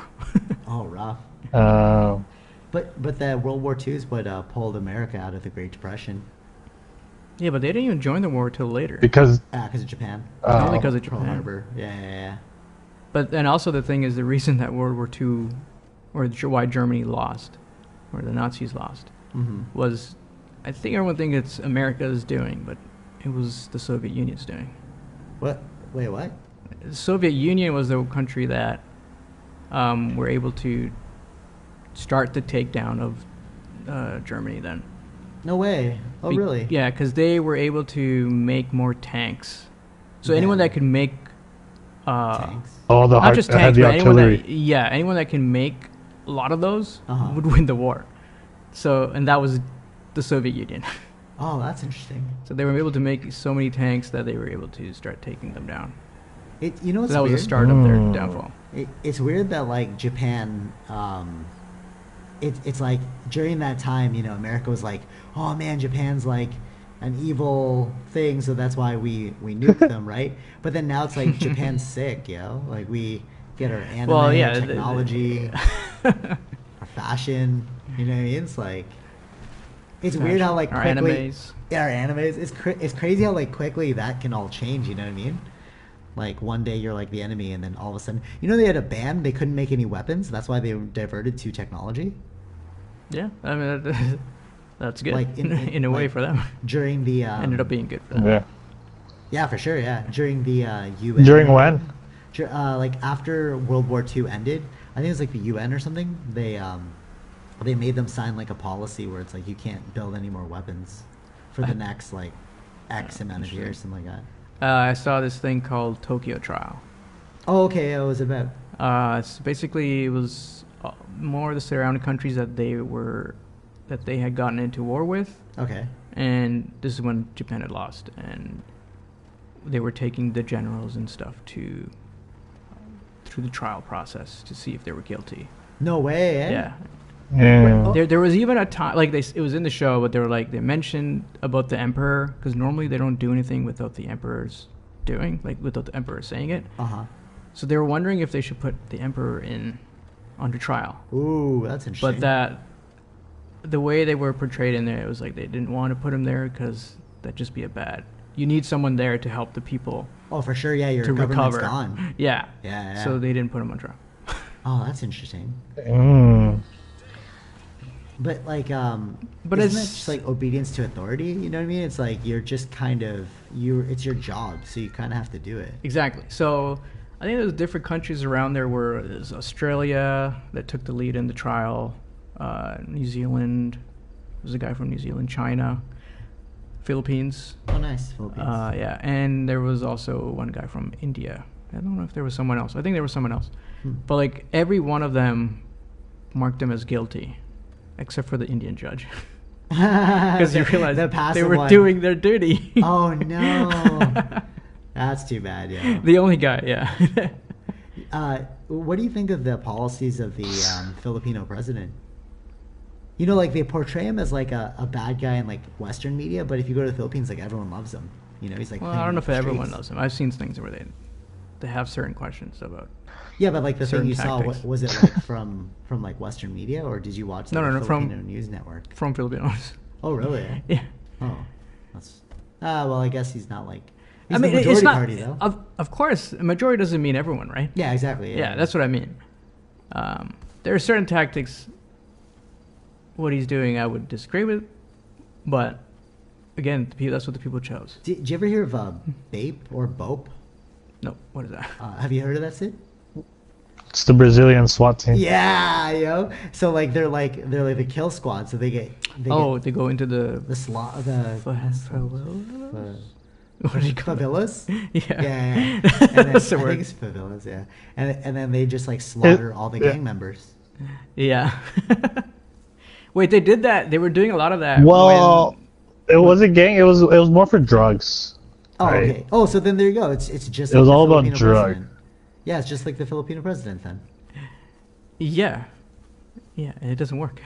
Oh, rough. Uh, But the World War II is what pulled America out of the Great Depression. Yeah, but they didn't even join the war till later. because Because of Japan. Only because of Pearl Japan. Harbor. Yeah. But then also the thing is, the reason that World War II, or why Germany lost, or the Nazis lost, Mm-hmm. was, I think everyone thinks it's America's doing, but it was the Soviet Union's doing. What? Wait, what? The Soviet Union was the country that were able to start the takedown of Germany then. No way. Oh, Be- really? Yeah, because they were able to make more tanks. So Yeah. anyone that could make Tanks. all the not just had tanks, the but anyone artillery. anyone that can make a lot of those Uh-huh. would win the war. So, and that was the Soviet Union. Oh, that's interesting. So they were able to make so many tanks that they were able to start taking them down. You know what's So that was weird? the start of their Mm. downfall. It's weird that like Japan, it's like during that time, you know, America was like, oh man, Japan's like an evil thing, so that's why we nuked them, right? But then now it's like Japan's sick, yo. Like we get our anime, Well, yeah, our technology, our fashion. You know what I mean? It's like It's weird how like Our quickly, animes. yeah, our animes. It's crazy how like quickly that can all change. You know what I mean? Like one day you're like the enemy, and then all of a sudden, they had a ban. They couldn't make any weapons. That's why they diverted to technology. Yeah, I mean that's good. Like in a way for them. During the Ended up being good for them. Yeah. yeah, for sure. Yeah, during the UN. During when? Like after World War II ended, I think it was like the UN or something. They made them sign like a policy where it's like you can't build any more weapons for the next like X amount of years, something like that. I saw this thing called Tokyo Trial. Oh, okay. It was about. So basically, it was more of the surrounding countries that they had gotten into war with, Okay. and this is when Japan had lost, and they were taking the generals and stuff through the trial process to see if they were guilty. No way. Eh? Yeah. Yeah. There was even a time like it was in the show, but they mentioned about the emperor, because normally they don't do anything without the emperor's without the emperor saying it. So they were wondering if they should put the emperor under trial. Ooh, that's interesting. But the way they were portrayed in there, it was like they didn't want to put him there because that'd just be you need someone there to help the people. Oh, for sure. Yeah, your to government's recover. gone. Yeah. Yeah. So they didn't put him on trial. Oh, that's interesting. But like, but isn't it's that just like obedience to authority? You know what I mean? It's like you're just kind of it's your job, so you kind of have to do it. Exactly. So I think there's different countries around there where there's Australia that took the lead in the trial, New Zealand, there's a guy from New Zealand, China, Philippines. Oh, nice, Philippines. Yeah, and there was also one guy from India. I don't know if there was someone else. I think there was someone else. But like every one of them marked them as guilty, except for the Indian judge. Because you realize they were doing their duty. Oh no, that's too bad. Yeah. The only guy. Yeah. What do you think of the policies of the Filipino president? You know, like they portray him as like a bad guy in like Western media, but if you go to the Philippines, like everyone loves him. You know, he's like. Well, I don't know if everyone loves him. I've seen things where they have certain questions about. Yeah, but like the thing you tactics. saw, was it like from like Western media, or did you watch the Filipino news network? From Filipinos. Oh, really? Yeah. Oh, that's. Well, I guess he's not like. I mean, the it's not. Party, though. Of course, a majority doesn't mean everyone, right? Yeah, exactly. Yeah, that's what I mean. There are certain tactics. What he's doing, I would disagree with, but again, that's what the people chose. Did you ever hear of BAPE or BOPE? No, what is that? Have you heard of that, Sid? It's the Brazilian SWAT team. Yeah, yo. So like they're like the kill squad. So they go into the what do you call favelas? Yeah. And then, That's the I word. think it's favelas. Yeah, and then they just like slaughter all the gang members. Yeah. Wait, they did that. They were doing a lot of that. Well, it wasn't gang. It was more for drugs. Oh, right? okay. Oh, so then there you go. It's just. It like was the all about Filipino drug. president. Yeah, it's just like the Filipino president then. Yeah. Yeah, and it doesn't work.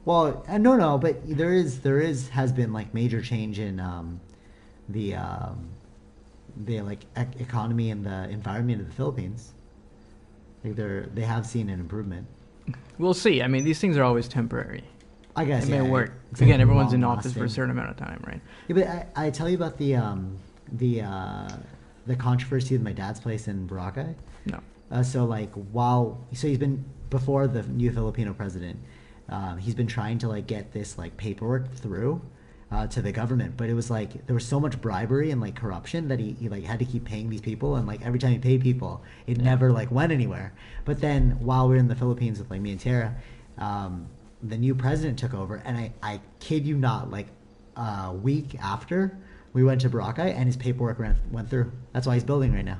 Well, no, but has been like major change in the like economy and the environment of the Philippines. Like they have seen an improvement. We'll see. I mean, these things are always temporary. I guess it may work. It's Again, like everyone's in office for a long-lasting. certain amount of time, right? Yeah, but I tell you about the controversy with my dad's place in Boracay. No. So he's been before the new Filipino president, he's been trying to like get this like paperwork through to the government, but it was like there was so much bribery and like corruption that he like had to keep paying these people, and like every time he paid people, it never like went anywhere. But then while we were in the Philippines with like me and Tara, the new president took over, and I kid you not, like a week after we went to Boracay, and his paperwork went through. That's why he's building right now.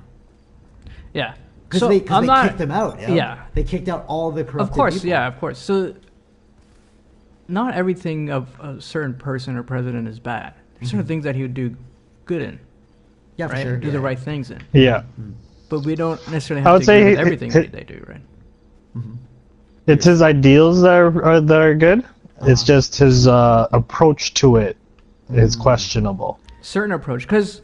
Yeah. Because So they I'm not. kicked him out. You know? Yeah. They kicked out all the corrupted Of course, people. yeah, of course. So, not everything of a certain person or president is bad. There's certain things that he would do good in, Yeah, for right? sure. Do yeah. the right things in. Yeah. But we don't necessarily I have would to say agree with he- everything he- that they do, right? It's his ideals that are good. It's just his approach to it is questionable. Certain approach, because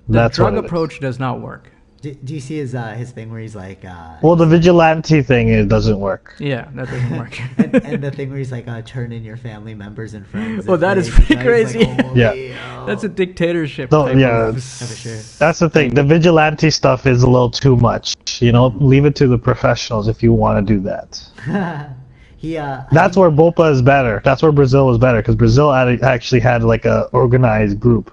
the That's drug what it is. approach does not work. Do you see his thing where he's like Well, the vigilante thing, it doesn't work. Yeah, that doesn't work. and the thing where he's like turn in your family members and friends. Oh, if that they- is pretty right? It's crazy. like, holy Yeah. hell. That's a dictatorship. No, type yeah. of- Yeah, for sure. That's the thing. The vigilante stuff is a little too much. You know, leave it to the professionals if you want to do that. He That's where Bopa is better. That's where Brazil is better because Brazil actually had like a organized group,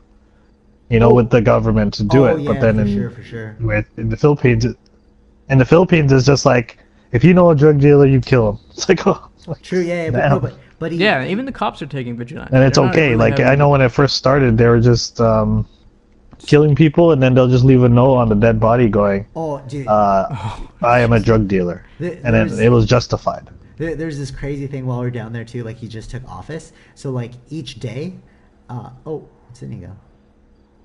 you know, with the government to do it. Yeah, But then for sure. in the Philippines, it's just like if you know a drug dealer, you kill him. It's like True, yeah, but, Damn. no, but he, Yeah, even the cops are taking vigilante. and it's They're not okay. really Like I having- know when it first started, they were just killing people, and then they'll just leave a note on the dead body going, Oh, dude, "I am a drug dealer," and then there's- it was justified. there's this crazy thing while we're down there too. Like he just took office, so like each day, where'd Sydney go?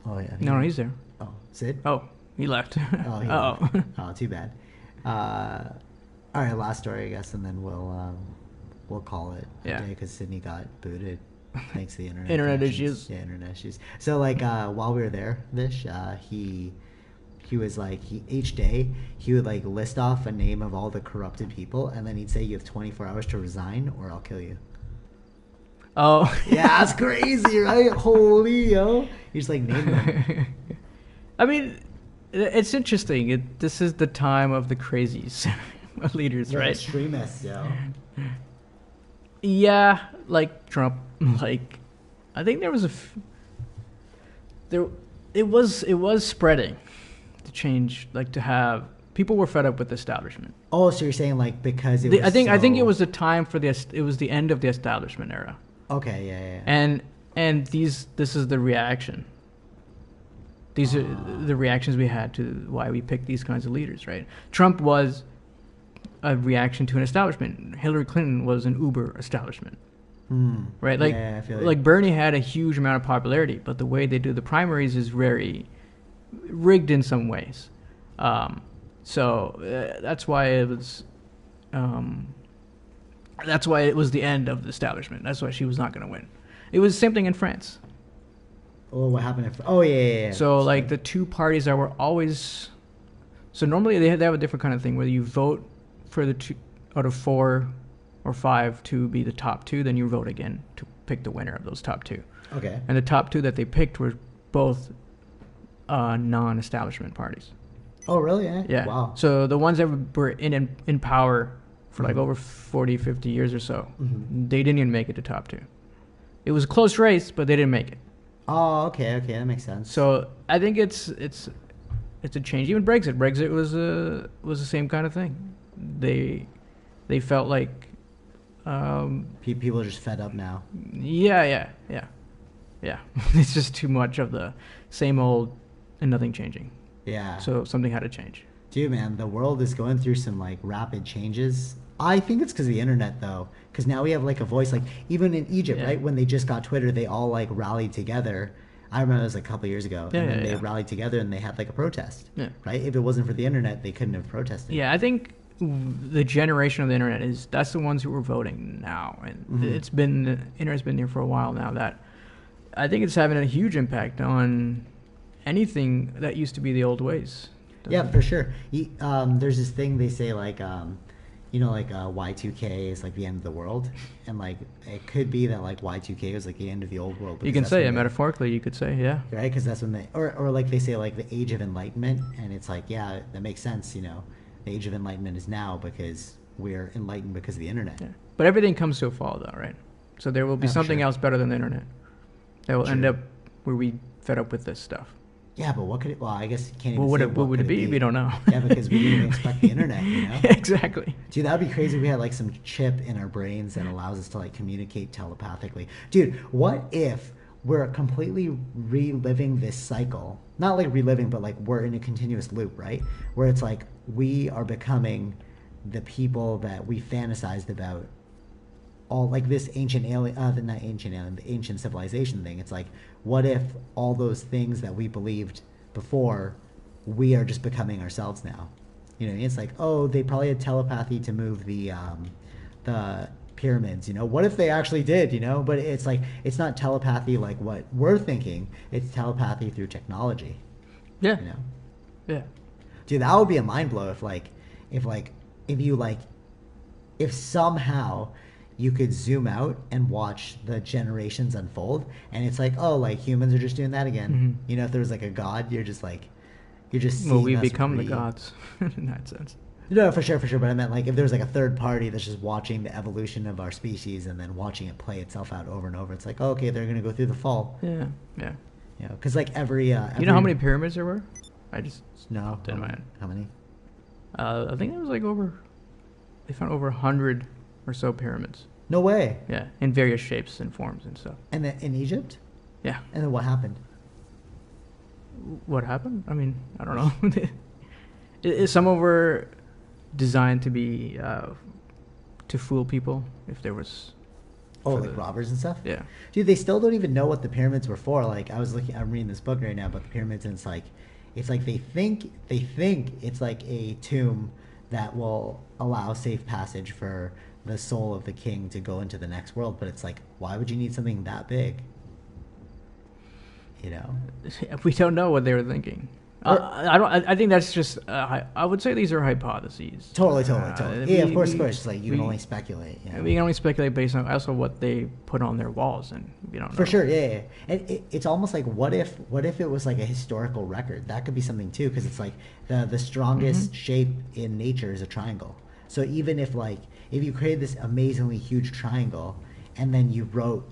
Oh yeah, No, he's there. Oh, Sid. Oh, he left. Oh, he oh. left. Oh, too bad. All right, last story, I guess, and then we'll call it a Yeah. day because Sydney got booted thanks to the internet. Internet connections. issues. Yeah, internet issues. So like while we were there, Vish, he was like each day he would like list off a name of all the corrupted people, and then he'd say you have 24 hours to resign or I'll kill you. Oh. Yeah, that's crazy, right? Holy yo! You just like name them. I mean, it's interesting. This is the time of the crazies leaders, They're right? extremists, yo. Yeah, like Trump. Like, I think there was it was spreading to change, like to have people were fed up with the establishment. Oh, so you're saying like because it was I think it so- was the time for it was the end of the establishment era, Okay, yeah. and this is the reaction. These are the reactions we had to why we picked these kinds of leaders, right? Trump was a reaction to an establishment. Hillary Clinton was an Uber establishment, right? Like, Yeah, I feel like Bernie had a huge amount of popularity, but the way they do the primaries is very rigged in some ways. So that's why it was. That's why it was the end of the establishment. That's why she was not going to win. It was the same thing in France. Oh, what happened? Yeah. So like the two parties that were always, so normally they have a different kind of thing where you vote for the two out of 4 or 5 to be the top 2, then you vote again to pick the winner of those top 2. Okay. And the top 2 that they picked were both non-establishment parties. Oh, really? Yeah. Yeah. Wow. So the ones that were in power for like over 40, 50 years or so, they didn't even make it to top 2. It was a close race, but they didn't make it. Oh, okay, that makes sense. So I think it's a change. Even Brexit was the same kind of thing. They felt like People are just fed up now. yeah. It's just too much of the same old and nothing changing. Yeah. So something had to change. Dude, man, the world is going through some like rapid changes. I think it's because of the internet, though, because now we have like a voice. Like even in Egypt, Yeah. right? When they just got Twitter, they all like rallied together. I remember it was like a couple years ago, and then they rallied together and they had like a protest. Yeah. Right? If it wasn't for the internet, they couldn't have protested. Yeah, I think the generation of the internet that's the ones who are voting now, and the internet's been there for a while now. That I think it's having a huge impact on anything that used to be the old ways. Yeah, for sure. There's this thing they say like, like Y2K is like the end of the world, and like it could be that like Y2K was like the end of the old world. You can say it metaphorically. You could say, yeah. Right, because that's when or like they say like the age of enlightenment, and it's like yeah, that makes sense. The age of enlightenment is now because we're enlightened because of the internet. Yeah. But everything comes to a fall, though, right? So there will be something else better than the internet that will end up where we fed up with this stuff. Yeah, but what could it? Well, I guess you can't. Well, even what would it be? We don't know. Yeah, because we didn't even expect the internet. Exactly. Dude, that would be crazy if we had like some chip in our brains that allows us to like communicate telepathically. Dude, what if we're completely reliving this cycle? Not like reliving, but like we're in a continuous loop, right? Where it's like we are becoming the people that we fantasized about. All like this ancient alien, not ancient alien, the ancient civilization thing. It's like, what if all those things that we believed before, we are just becoming ourselves now? It's like, oh, they probably had telepathy to move the pyramids. What if they actually did? But it's like it's not telepathy like what we're thinking. It's telepathy through technology. Yeah. Yeah. Dude, that would be a mind blow if somehow you could zoom out and watch the generations unfold, and it's like, oh, like humans are just doing that again. Mhm. You know, if there was like a god, you're just seeing Well, we us become the gods in that sense. No, for sure. But I meant like if there was like a third party that's just watching the evolution of our species and then watching it play itself out over and over. It's like, oh, okay, they're gonna go through the fall. Yeah. You know, because like every You know how many pyramids there were? I just no didn't mind. How many? I think it was like they found over 100 or so pyramids. No way. Yeah, in various shapes and forms and stuff. And then in Egypt? Yeah. And then what happened? What happened? I mean, I don't know. Some of them were designed to be to fool people if there was. Oh, like robbers and stuff? Yeah. Dude, they still don't even know what the pyramids were for. Like I'm reading this book right now about the pyramids, and it's like they think it's like a tomb that will allow safe passage for the soul of the king to go into the next world. But it's like, why would you need something that big? You know? We don't know what they were thinking. I think that's just. I would say these are hypotheses. Totally. Yeah, of course. It's like you can only speculate. Yeah. We can only speculate based on also what they put on their walls, and we don't know. For sure, yeah. And it's almost like what if it was like a historical record? That could be something too, because it's like the strongest shape in nature is a triangle. So even if you created this amazingly huge triangle, and then you wrote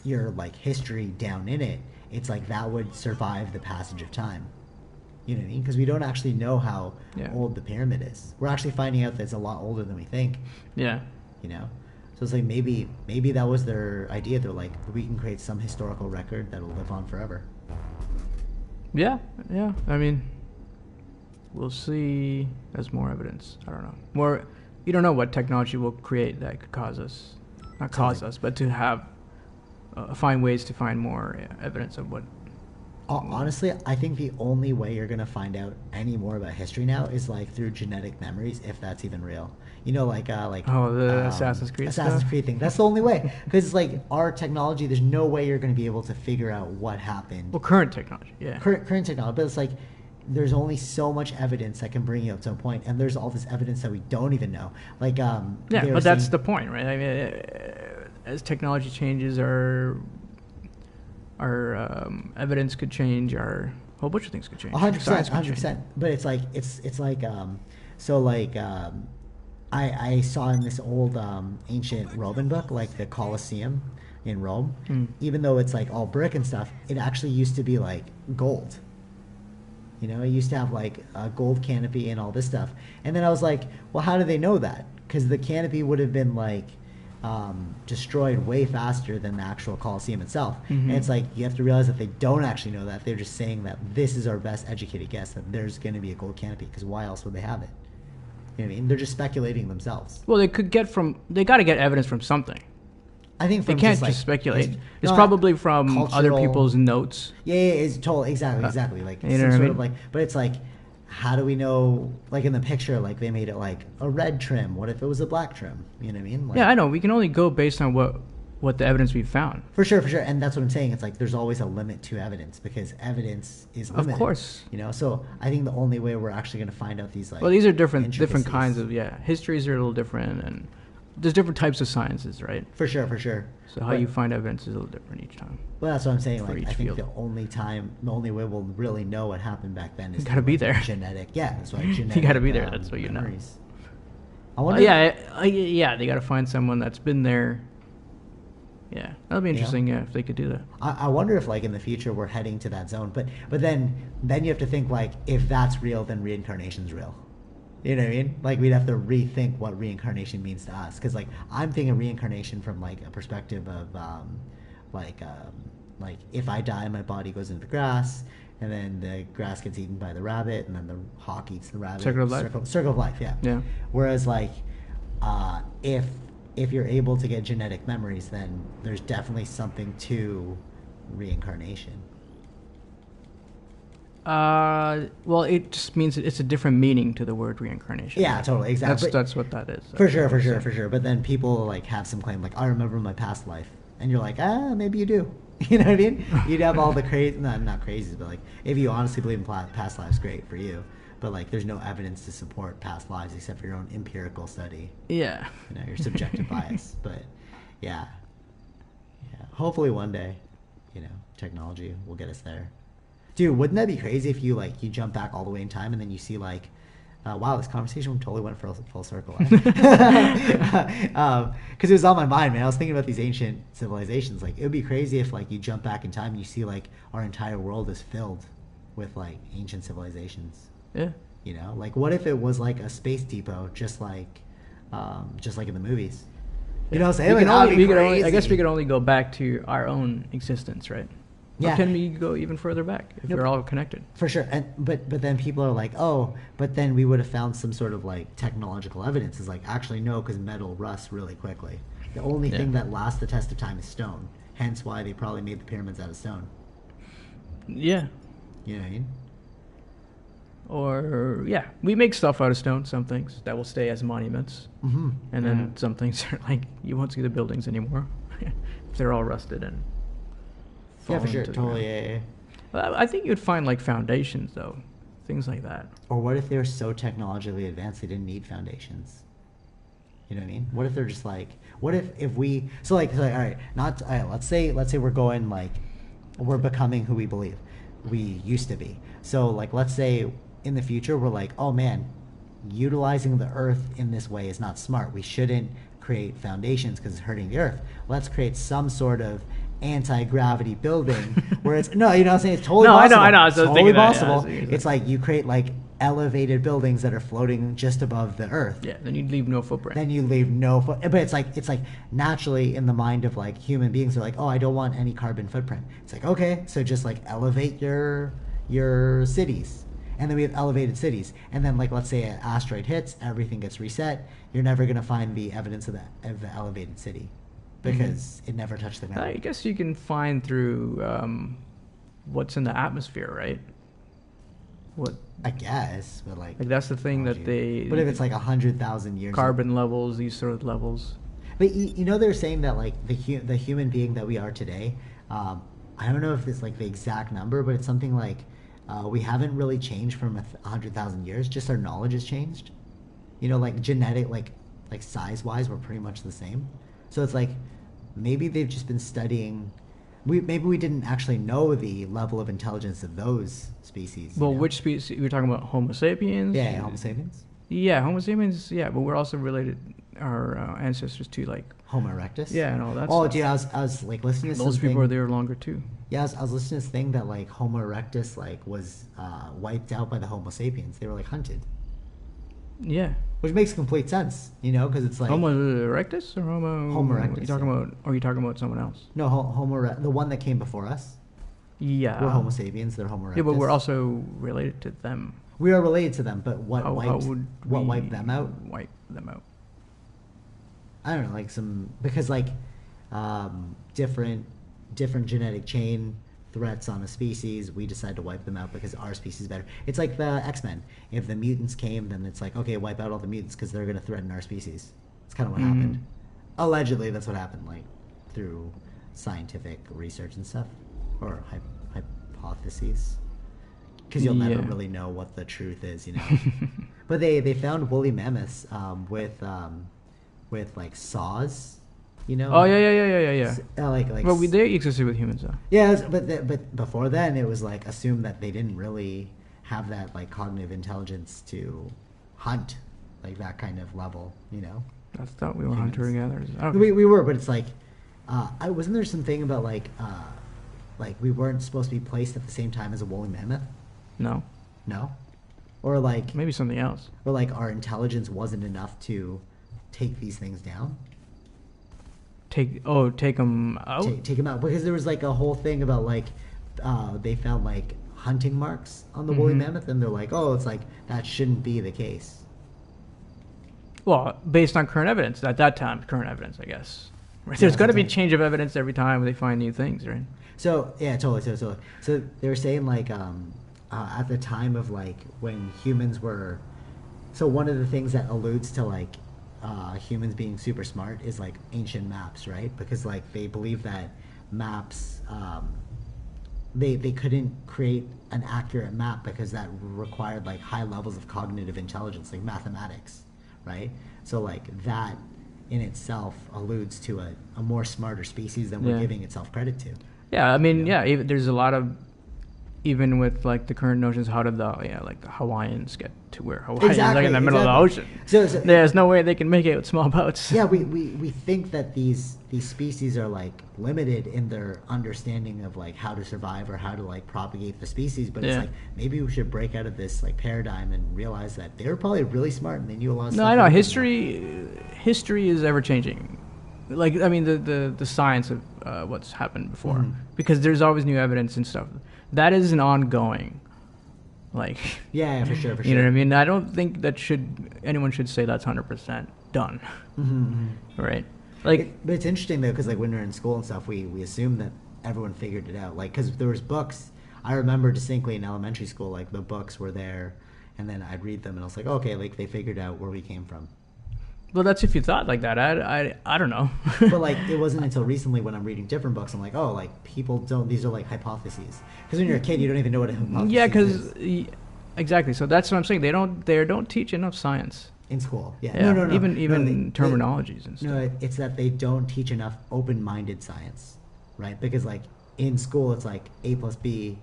your like history down in it, it's like that would survive the passage of time. You know what I mean? Because we don't actually know how old the pyramid is. We're actually finding out that it's a lot older than we think. Yeah. You know? So it's like maybe that was their idea. They're like, we can create some historical record that'll live on forever. Yeah. I mean, we'll see as more evidence. I don't know. You don't know what technology will create that could cause us. Not cause us, but to have find ways to find more evidence of what. Honestly, I think the only way you're gonna find out any more about history now is like through genetic memories, if that's even real. You know, the Assassin's Creed thing. That's the only way, because it's like our technology. There's no way you're gonna be able to figure out what happened. Well, current technology, yeah. Current technology, but it's like there's only so much evidence that can bring you up to a point, and there's all this evidence that we don't even know. Like but that's the point, right? I mean, as technology changes, our evidence could change, our whole bunch of things could change. 100%. But it's like I saw in this old ancient Roman book, like the Colosseum in Rome, even though it's like all brick and stuff, it actually used to be like gold. You know, it used to have like a gold canopy and all this stuff. And then I was like, well, how do they know that? Because the canopy would have been like destroyed way faster than the actual Colosseum itself. And it's like, you have to realize that they don't actually know that. They're just saying that this is our best educated guess, that there's going to be a gold canopy, because why else would they have it? You know what I mean? They're just speculating themselves. Well, they got to get evidence from something. I think they can't just speculate. It's probably from other people's notes. Yeah, it's totally, exactly. Like, you know what I mean? But it's like, how do we know, like in the picture, like they made it like a red trim. What if it was a black trim? You know what I mean? Like, yeah, I know. We can only go based on what the evidence we've found. For sure. And that's what I'm saying. It's like there's always a limit to evidence, because evidence is limited. Of course. You know, so I think the only way we're actually going to find out these, like, well, these are different kinds of, histories are a little different, and there's different types of sciences, right? For sure. So how you find evidence is a little different each time. Well, that's what I'm saying. Like, I think field. the only way we'll really know what happened back then is you gotta be there. Genetic. Yeah, that's why genetic. You gotta be there. That's what you memories. know. I wonder. They gotta find someone that's been there. Yeah, that'll be interesting. Yeah, if they could do that. I wonder if, like, in the future we're heading to that zone. But then you have to think, like, if that's real, then reincarnation's real. You know what I mean? Like, we'd have to rethink what reincarnation means to us. Because, like, I'm thinking reincarnation from, like, a perspective of, like, if I die, my body goes into the grass, and then the grass gets eaten by the rabbit, and then the hawk eats the rabbit. Circle of life. Circle of life, yeah. Yeah. Whereas, like, if you're able to get genetic memories, then there's definitely something to reincarnation. Well, it just means it's a different meaning to the word reincarnation. Yeah, right? Totally, exactly. That's what that is. For sure. But then people, like, have some claim, like, I remember my past life, and you're like, maybe you do. You know what I mean? You'd have all the crazy, no, not crazies, but like if you honestly believe in past lives, great for you. But like, there's no evidence to support past lives except for your own empirical study. Yeah. You know, your subjective bias. But yeah, hopefully one day, you know, technology will get us there. Dude, wouldn't that be crazy if you like you jump back all the way in time and then you see like, wow, this conversation totally went full circle. Because it was on my mind, man. I was thinking about these ancient civilizations. Like, it would be crazy if like you jump back in time and you see like our entire world is filled with like ancient civilizations. Yeah. You know, like what if it was like a space depot, just like in the movies? You know what I'm saying? I guess we could only go back to our own existence, right? Yeah. Or can we go even further back if we're all connected? For sure. And but then people are like, oh, but then we would have found some sort of like technological evidence. Is like, actually no, because metal rusts really quickly. The only thing that lasts the test of time is stone. Hence why they probably made the pyramids out of stone. Yeah. You know what I mean? Or yeah, we make stuff out of stone. Some things that will stay as monuments, and then some things are like you won't see the buildings anymore if they're all rusted and. Yeah, for sure. Totally. Yeah. Well, I think you'd find like foundations though, things like that. Or what if they were so technologically advanced they didn't need foundations? You know what I mean? What if they're just like, what if we all right, let's say we're going like we're becoming who we believe we used to be. So like let's say in the future we're like, oh man, utilizing the earth in this way is not smart. We shouldn't create foundations because it's hurting the earth. Let's create some sort of anti-gravity building where it's you know what I'm saying, it's totally possible. I know. So totally possible. Yeah, it's like you create like elevated buildings that are floating just above the earth. Yeah, then you leave no footprint. But it's like naturally in the mind of like human beings are like, oh, I don't want any carbon footprint. It's like, okay, so just like elevate your cities. And then we have elevated cities. And then like let's say an asteroid hits, everything gets reset. You're never gonna find the evidence of the elevated city. Because it never touched the ground. I guess you can find through what's in the atmosphere, right? What I guess, but like that's the thing that they. What if it's like 100,000 years? Carbon levels, these sort of levels. But you know, they're saying that like the human being that we are today. I don't know if it's like the exact number, but it's something like we haven't really changed from 100,000 years. Just our knowledge has changed. You know, like genetic, like size wise, we're pretty much the same. So it's like maybe they've just been studying. Maybe we didn't actually know the level of intelligence of those species. Well, which species? We're talking about Homo sapiens? Yeah, Homo sapiens. Yeah, Homo sapiens, yeah, but we're also related, our ancestors to like... Homo erectus? Yeah, and all that stuff. Dude, I was like listening to those people are there longer too. Yeah, I was listening to this thing that like Homo erectus like was wiped out by the Homo sapiens. They were like hunted. Yeah. Which makes complete sense, you know, because it's like Homo erectus or Homo erectus. Are you talking about someone else? No, the one that came before us. Yeah. We're Homo sapiens. They're Homo erectus. Yeah, but we're also related to them. We are related to them, but what wiped them out? Wipe them out. I don't know, like because like different genetic chain threats on a species, we decide to wipe them out because our species is better. It's like the X-Men. If the mutants came, then it's like, okay, wipe out all the mutants because they're going to threaten our species. It's kind of what happened. Allegedly, that's what happened, like through scientific research and stuff, or hypotheses. Because you'll never really know what the truth is, you know. But they found woolly mammoths with like saws. You know? Oh yeah. Like well, they existed with humans though. Yeah, but before then it was like assumed that they didn't really have that like cognitive intelligence to hunt like that kind of level. You know? I thought we were hunter gatherers. Okay. We were, but it's like, wasn't there something about like we weren't supposed to be placed at the same time as a woolly mammoth? No. Or like maybe something else. Or like our intelligence wasn't enough to take these things down. Take them out. Take them out because there was like a whole thing about like they found like hunting marks on the woolly mammoth, and they're like, oh, it's like that shouldn't be the case. Well, based on current evidence at that time, current evidence, I guess. Right? There's got to be a change of evidence every time they find new things, right? So yeah, totally. So they were saying like at the time of like when humans were, so one of the things that alludes to like humans being super smart is like ancient maps, right? Because like they believe that maps, they couldn't create an accurate map because that required like high levels of cognitive intelligence, like mathematics, right? So like that in itself alludes to a more smarter species than we're giving itself credit to. Yeah, I mean, even, there's a lot of, even with like the current notions, how did like the Hawaiians get to where Hawaii is, like in the middle of the ocean? So there's no way they can make it with small boats. Yeah, we think that these species are like limited in their understanding of like how to survive or how to like propagate the species, but it's like maybe we should break out of this like paradigm and realize that they were probably really smart and they knew a lot of stuff. No, I know history is ever changing. Like, I mean, the science of what's happened before, because there's always new evidence and stuff. That is an ongoing, like... Yeah, for sure. You know what I mean? I don't think that anyone should say that's 100% done. Right? Like, but it's interesting, though, because like when we were in school and stuff, we assumed that everyone figured it out. Like, because there was books. I remember distinctly in elementary school, like, the books were there, and then I'd read them, and I was like, okay, like, they figured out where we came from. Well, that's if you thought like that. I don't know. But like, it wasn't until recently when I'm reading different books, I'm like, oh, like people don't. These are like hypotheses. Because when you're a kid, you don't even know what a hypothesis is. Yeah, because exactly. So that's what I'm saying. They don't teach enough science in school. Yeah. No. Even terminologies and stuff. No, it's that they don't teach enough open-minded science, right? Because like in school, it's like A plus B.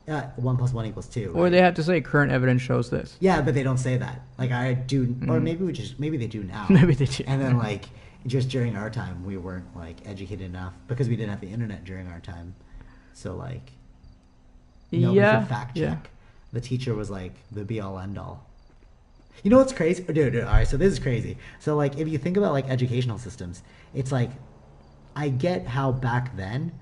1 + 1 = 2. Or right? they have to say current evidence shows this. Yeah, but they don't say that. Like I do, or maybe they do now. Maybe they do. And then like just during our time, we weren't like educated enough because we didn't have the internet during our time. So like, nobody could fact check. Yeah. The teacher was like the be all end all. You know what's crazy, dude? All right, so this is crazy. So like, if you think about like educational systems, it's like, I get how back then.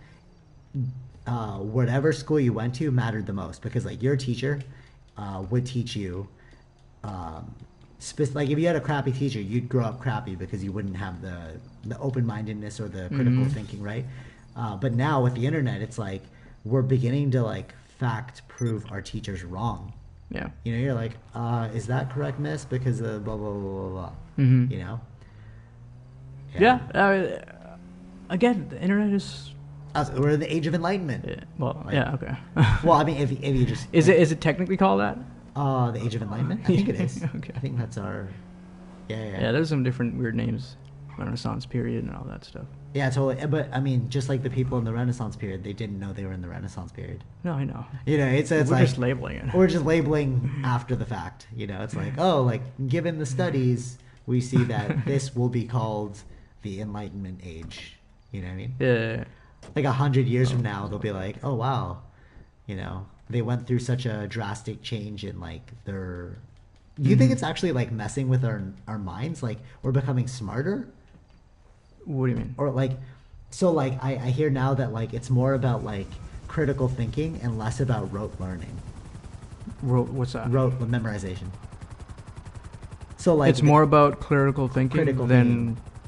Whatever school you went to mattered the most because like your teacher would teach you like if you had a crappy teacher you'd grow up crappy because you wouldn't have the open-mindedness or the critical thinking, right? But now with the internet it's like we're beginning to like fact prove our teachers wrong. Yeah, you know, you're like is that correct, miss, because of blah blah blah blah blah. You know. Again, the internet is... We're in the age of enlightenment. Yeah. Well, like, yeah, okay. Well, I mean, if you just... Is it technically called that? The age of enlightenment? I think it is. Okay. I think that's our... Yeah, there's some different weird names. Renaissance period and all that stuff. Yeah, totally. But, I mean, just like the people in the Renaissance period, they didn't know they were in the Renaissance period. No, I know. You know, it's we're like... just labeling it. We're just labeling after the fact. You know, it's like, oh, like, given the studies, we see that this will be called the Enlightenment age. You know what I mean? Yeah. Like 100 years from now, they'll be like, oh, wow, you know, they went through such a drastic change in like their... Do you think it's actually like messing with our minds? Like we're becoming smarter? What do you mean? Or like, so like I hear now that like it's more about like critical thinking and less about rote learning. What's that? Rote memorization. So like... It's more about critical thinking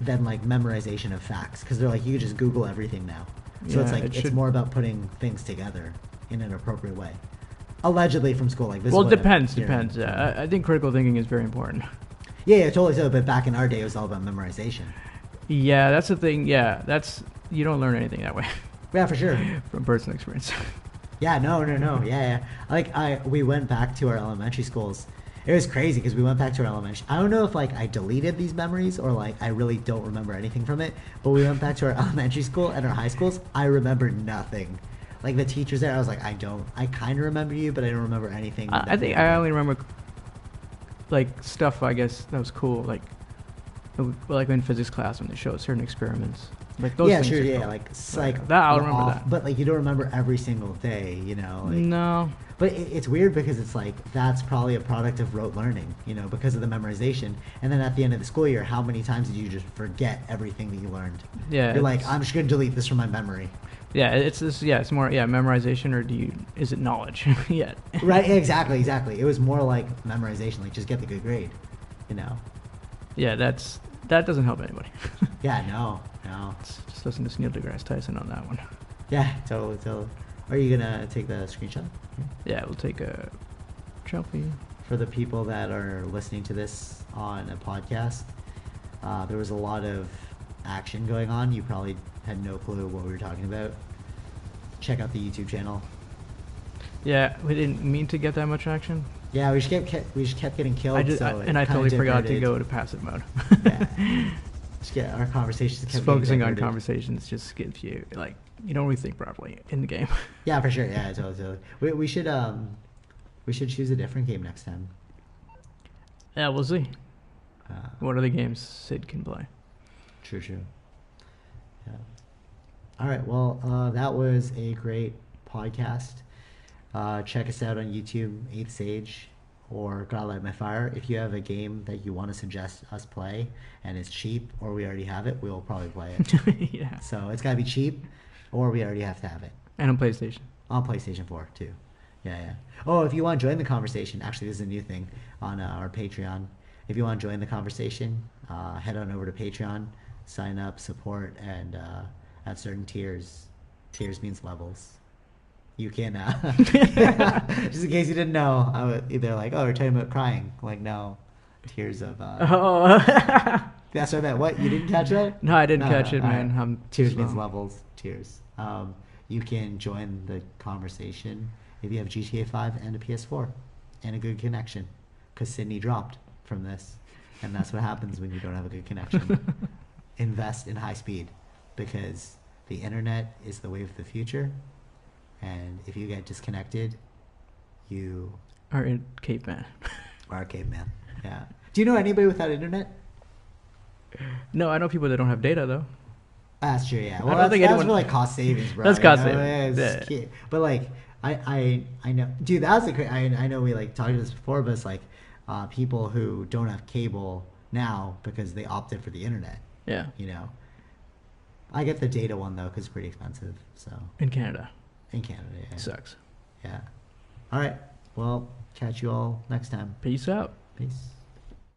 than like memorization of facts. Because they're like, you can just Google everything now. So it's like it's more about putting things together in an appropriate way. Allegedly from school, like this. Well, it depends. Yeah, I think critical thinking is very important. Yeah, totally. So, but back in our day, it was all about memorization. Yeah, that's the thing. Yeah, you don't learn anything that way. Yeah, for sure. From personal experience. Yeah, no. Yeah. Like we went back to our elementary schools. It was crazy because we went back to our elementary. I don't know if like I deleted these memories or like I really don't remember anything from it. But we went back to our elementary school and our high schools. I remember nothing. Like the teachers there, I was like, I kind of remember you, but I don't remember anything. I think I only remember like stuff. I guess that was cool. Like in physics class when they show certain experiments. Like those things. Sure. Yeah, like that. I'll remember that. But like you don't remember every single day, you know. Like, no. But it's weird because it's like that's probably a product of rote learning, you know, because of the memorization. And then at the end of the school year, how many times did you just forget everything that you learned? Yeah. You're like, I'm just gonna delete this from my memory. Yeah, it's this. Yeah, it's more memorization, or is it knowledge yet? Right. Exactly. It was more like memorization, like just get the good grade, you know. Yeah, that doesn't help anybody. Yeah, no. Just listen to Neil deGrasse Tyson on that one. Yeah, totally. Are you gonna take the screenshot? Yeah, we'll take a selfie. For the people that are listening to this on a podcast, there was a lot of action going on, you probably had no clue what we were talking about. Check out the YouTube channel. Yeah, we didn't mean to get that much action. Yeah, we just kept getting killed. I totally forgot to go to passive mode. Yeah. Just get our conversations. Just focusing on conversations just gives you like you don't really think properly in the game. Yeah, for sure. Yeah, totally. We should choose a different game next time. Yeah, we'll see. What other games Sid can play? True. Yeah. All right. Well, that was a great podcast. Check us out on YouTube, 8th Sage, or Gotta Light My Fire. If you have a game that you want to suggest us play and it's cheap, or we already have it, we'll probably play it. Yeah. So it's gotta be cheap, or we already have to have it. And on PlayStation. On PlayStation 4 too. Yeah. Oh, if you want to join the conversation, actually, this is a new thing on our Patreon. If you want to join the conversation, head on over to Patreon, sign up, support, and at certain tiers means levels. You can, just in case you didn't know, they're like, oh, we're talking about crying. I'm like, no, tiers of. Oh. That's what I meant. What? You didn't catch that? No, I didn't catch it, man. Tiers means levels. Tiers. You can join the conversation if you have GTA 5 and a PS4 and a good connection, because Sydney dropped from this, and that's what happens when you don't have a good connection. Invest in high speed, because the internet is the wave of the future, and if you get disconnected, you are a caveman. Are a caveman. Yeah. Do you know anybody without internet? No, I know people that don't have data though. That's true. Yeah. Well, I don't think anyone... for like cost savings, bro. That's cost savings. Yeah. But like, I know, dude. That's the I know we like talked about this before, but it's like people who don't have cable now because they opted for the internet. Yeah. You know. I get the data one though because it's pretty expensive. So. In Canada. In Canada. Yeah. Sucks. Yeah. All right. Well, catch you all next time. Peace out. Peace.